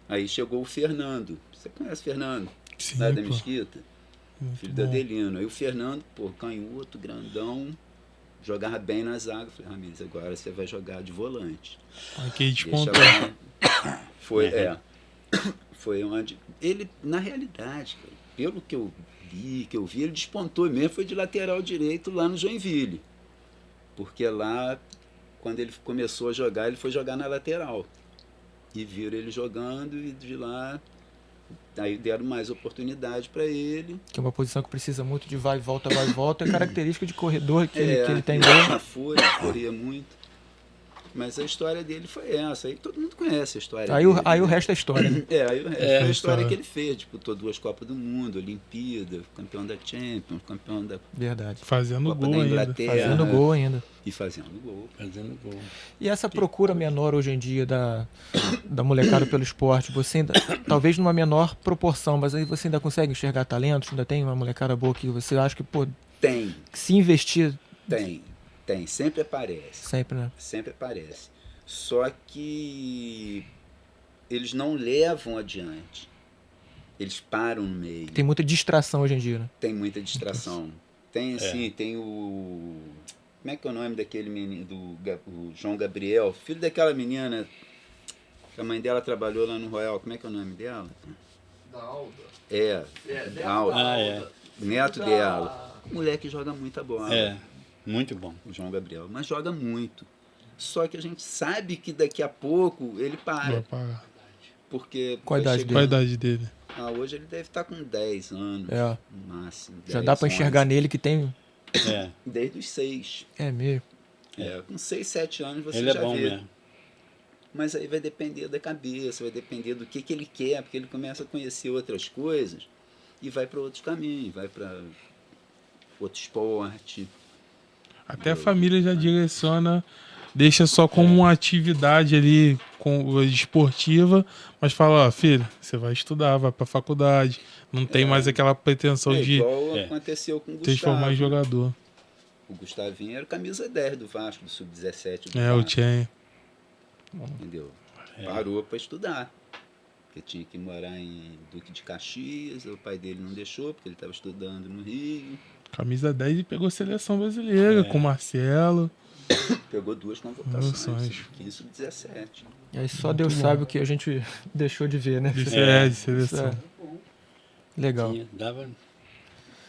G: Aí chegou o Fernando. Você conhece o Fernando?
B: Sim,
G: lá da Mesquita? Filho do Adelino. Aí o Fernando, canhoto, grandão, jogava bem na zaga. Falei, Ramires, agora você vai jogar de volante.
B: Aqui despontou.
G: Foi onde... Ele, na realidade, pelo que eu vi, ele despontou mesmo, foi de lateral direito lá no Joinville. Porque lá, quando ele começou a jogar, ele foi jogar na lateral. E viram ele jogando e de lá... Aí deram mais oportunidade para ele.
A: Que é uma posição que precisa muito de vai e volta, é característica de corredor que ele tem dentro.
G: Ele corria muito. Mas a história dele foi essa. Aí todo mundo conhece a história
A: dele. Aí o resto é história. Né?
G: Aí o resto é a história que ele fez. Disputou 2 Copas do Mundo, Olimpíada, campeão da Champions, campeão da
B: fazendo
G: Copa
B: gol
G: da Inglaterra.
A: Fazendo gol ainda.
G: E fazendo gol.
A: E essa procura menor hoje em dia da molecada pelo esporte, você ainda, talvez numa menor proporção, mas aí você ainda consegue enxergar talentos? Ainda tem uma molecada boa que você acha que,
G: tem.
A: Se investir...
G: Tem, sempre aparece.
A: Sempre, né?
G: Sempre aparece. Só que eles não levam adiante. Eles param no meio.
A: Tem muita distração hoje em dia, né?
G: Tem muita distração. Tem assim, tem o... Como é que é o nome daquele menino, o João Gabriel, filho daquela menina que a mãe dela trabalhou lá no Royal. Como é que é o nome dela?
C: Da Alda.
G: Alda. Neto dela. O moleque joga muita bola.
D: Muito bom.
G: O João Gabriel, mas joga muito. Só que a gente sabe que daqui a pouco ele para. Porque
A: qual
B: a idade dele?
G: Hoje ele deve estar com 10 anos, no máximo.
A: Já dá para enxergar nele que tem...
G: Desde os 6.
A: É mesmo?
G: Com 6, 7 anos você
D: ele
G: já
D: é bom
G: vê.
D: Mesmo.
G: Mas aí vai depender da cabeça, vai depender do que ele quer, porque ele começa a conhecer outras coisas e vai para outros caminhos, vai para outro esporte.
B: Até a família já direciona deixa só como uma atividade ali esportiva, mas fala, ó, filho, você vai estudar, vai pra faculdade, não tem mais aquela pretensão de
G: aconteceu com o Gustavo.
B: transformar em jogador.
G: O Gustavinho era camisa 10 do Vasco, do Sub-17 do
B: Vasco.
G: O
B: tinha.
G: Entendeu? Parou para estudar. Porque tinha que morar em Duque de Caxias, o pai dele não deixou, porque ele estava estudando no Rio.
B: Camisa 10 e pegou a seleção brasileira com o Marcelo.
G: Pegou 2 convocações, 15 Sub-17.
A: E aí só Deus sabe o que a gente deixou de ver, né?
B: De seleção.
A: Legal.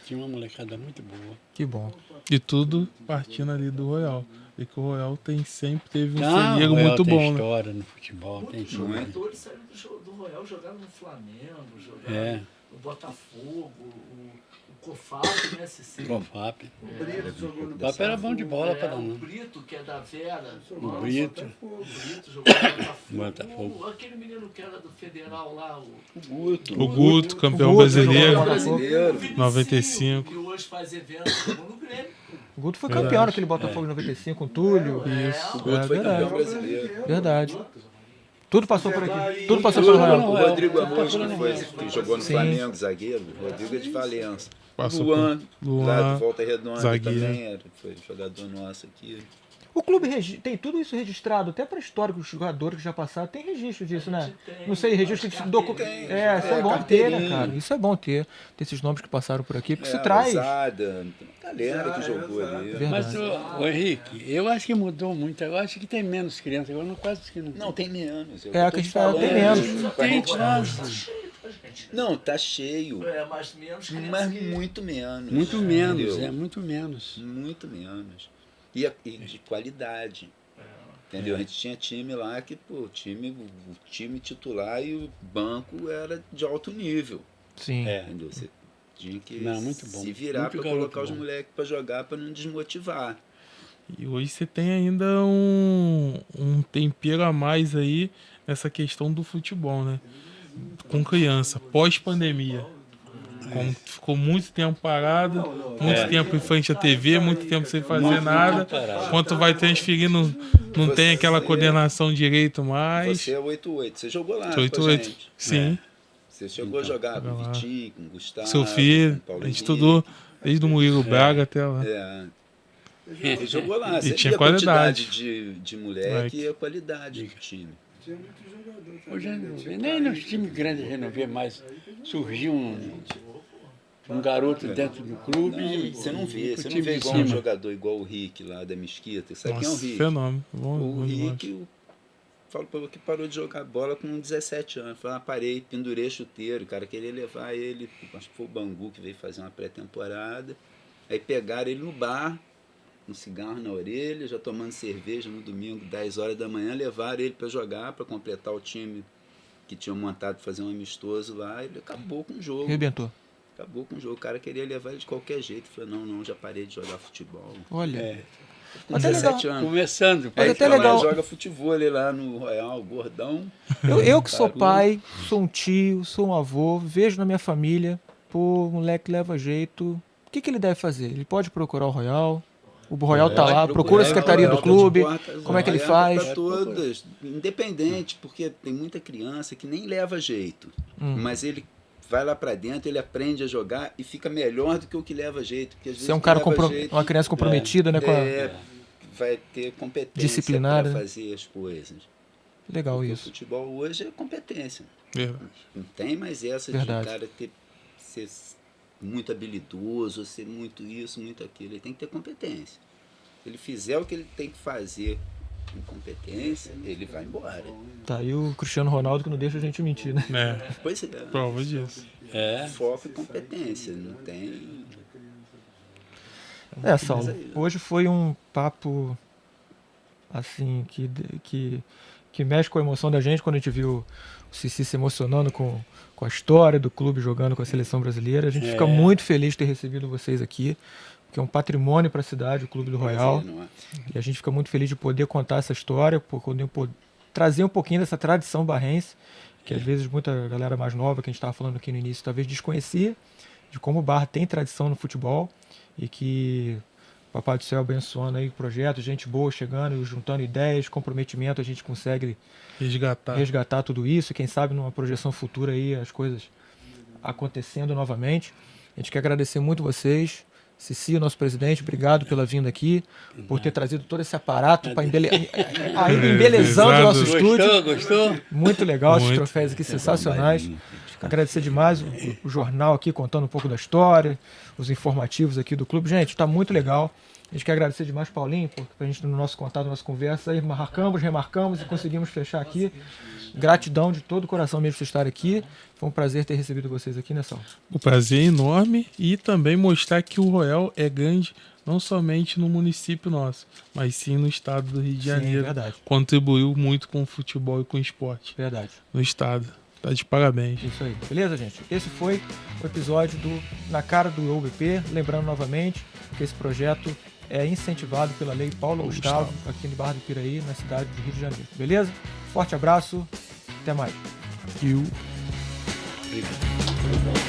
D: Tinha uma molecada muito boa.
A: Que bom.
B: E tudo partindo ali do Royal. E que o Royal sempre teve um celeiro muito bom,
D: tem história no futebol, tem
C: história. Os jogadores saíram do Royal, jogaram no Flamengo, jogaram no Botafogo, o COFAP, né?
D: COFAP.
F: O Brito jogou no
D: Botafogo. Era bom de bola para não.
C: O Brito, que é da Vera.
D: O Brito.
C: O Brito jogou no Botafogo. Aquele menino que era do Federal lá, o Guto.
B: O Guto, campeão brasileiro. 95.
C: E hoje faz evento no Grêmio.
A: O Guto foi campeão naquele Botafogo de 95, com o Túlio.
G: Isso. O Guto foi campeão brasileiro.
A: Verdade. Tudo passou por aqui. Tudo passou pelo Royal.
G: O Rodrigo Amos, que jogou no Flamengo, zagueiro. Rodrigo é de Valença. Luan, lá de Volta Redonda, zagueiro. Também foi jogador nosso aqui.
A: O clube tem tudo isso registrado, até para histórico, os jogadores que já passaram, tem registro disso, né? Não sei, registro de documento. Isso é bom ter, né, cara? Isso é bom ter esses nomes que passaram por aqui, porque se traz.
G: Usada, galera que jogou ali.
D: Mas, o Henrique, eu acho que mudou muito. Eu acho que tem menos crianças. Agora quase que não.
G: Não, tem menos.
A: Que a gente fala, tem menos.
D: Tem quase.
G: Não, tá cheio.
C: Mas menos.
G: Mas muito menos.
D: Muito menos, muito menos.
G: Muito menos. E de qualidade. Entendeu? A gente tinha time lá que, pô, o time titular e o banco era de alto nível.
A: Sim.
G: Entendeu? Você tinha que
D: muito bom.
G: se virar para colocar os moleques para jogar, para não desmotivar.
B: E hoje você tem ainda um tempero a mais aí nessa questão do futebol, né? Com criança, pós-pandemia. Como ficou muito tempo parado, muito tempo em frente à TV, muito tempo sem fazer nada. Quando vai transferindo, não tem aquela coordenação direito mais.
G: Você é 8-8, você jogou lá
B: 8-8, sim.
G: Você chegou a jogar com o Vitinho, com o Gustavo,
B: seu filho, a gente estudou desde o Murilo Braga até lá.
G: Ele jogou lá,
B: e tinha qualidade
G: de moleque e a qualidade do time.
F: Tinha muito jogador.
D: Hoje nem nos times grandes a gente não vê mais. Surgiu um garoto dentro do clube.
G: Você não vê igual um jogador igual o Rick lá da Mesquita. Sabe quem é o Rick?
B: Fenômeno.
G: O Rick, falo pra você que parou de jogar bola com 17 anos. Falei, parei, pendurei chuteiro. O cara queria levar ele, acho que foi o Bangu que veio fazer uma pré-temporada. Aí pegaram ele no bar, um cigarro na orelha, já tomando cerveja no domingo, 10 horas da manhã, levaram ele para jogar, para completar o time que tinham montado para fazer um amistoso lá. Ele acabou com o jogo.
A: Arrebentou.
G: Acabou com o jogo. O cara queria levar ele de qualquer jeito. Falei, não, já parei de jogar futebol.
A: Olha.
G: Com 17 anos.
D: Começando.
A: Mas até legal.
G: Joga futebol ali lá no Royal, gordão.
A: Eu que sou pai, sou um tio, sou um avô, vejo na minha família, pô, o moleque leva jeito. O que ele deve fazer? Ele pode procurar o Royal? O Royal tá lá, procura a secretaria do clube, como é que ele faz?
G: Para todas, independente, porque tem muita criança que nem leva jeito, mas ele vai lá para dentro, ele aprende a jogar e fica melhor do que o que leva jeito. Porque às vezes
A: você é um cara uma criança comprometida, né?
G: Vai ter competência
A: disciplinada
G: para fazer as coisas.
A: Legal
G: porque
A: isso.
G: O futebol hoje é competência.
B: Verdade.
G: Não tem mais essa de cara ser muito habilidoso, ser muito isso, muito aquilo. Ele tem que ter competência. Se ele fizer o que ele tem que fazer com competência, ele vai embora.
A: Tá aí o Cristiano Ronaldo que não deixa a gente mentir, né?
G: Pois é.
B: Prova disso.
G: Foco e competência. Não tem...
A: Saulo, hoje foi um papo assim que mexe com a emoção da gente quando a gente viu o Cici se emocionando com a história do clube jogando com a seleção brasileira. A gente fica muito feliz de ter recebido vocês aqui, que é um patrimônio para a cidade, o Clube do Royal. E a gente fica muito feliz de poder contar essa história, poder trazer um pouquinho dessa tradição barrense, que às vezes muita galera mais nova, que a gente estava falando aqui no início, talvez desconhecia, de como o Barra tem tradição no futebol e que Papai do Céu abençoando aí o projeto, gente boa chegando, juntando ideias, comprometimento, a gente consegue resgatar tudo isso. Quem sabe numa projeção futura aí as coisas acontecendo novamente. A gente quer agradecer muito vocês. Cici, nosso presidente, obrigado pela vinda aqui, por ter trazido todo esse aparato para embelezando o nosso estúdio.
D: Gostou?
A: Muito legal esses troféus aqui, sensacionais. Agradecer demais o jornal aqui, contando um pouco da história, os informativos aqui do clube. Gente, está muito legal. A gente quer agradecer demais, Paulinho, porque a gente, no nosso contato, na nossa conversa, aí remarcamos e conseguimos fechar aqui. Gratidão de todo o coração mesmo por estar aqui. Foi um prazer ter recebido vocês aqui, né, Sal?
B: O prazer é enorme e também mostrar que o Royal é grande não somente no município nosso, mas sim no estado do Rio de Janeiro.
A: Verdade.
B: Contribuiu muito com o futebol e com o esporte.
A: Verdade.
B: No estado. Tá de parabéns.
A: Isso aí. Beleza, gente? Esse foi o episódio do Na Cara do UBP. Lembrando novamente que esse projeto é incentivado pela Lei Paulo Gustavo, aqui no Barra do Piraí, na cidade do Rio de Janeiro. Beleza? Forte abraço. Até mais.
B: Obrigado.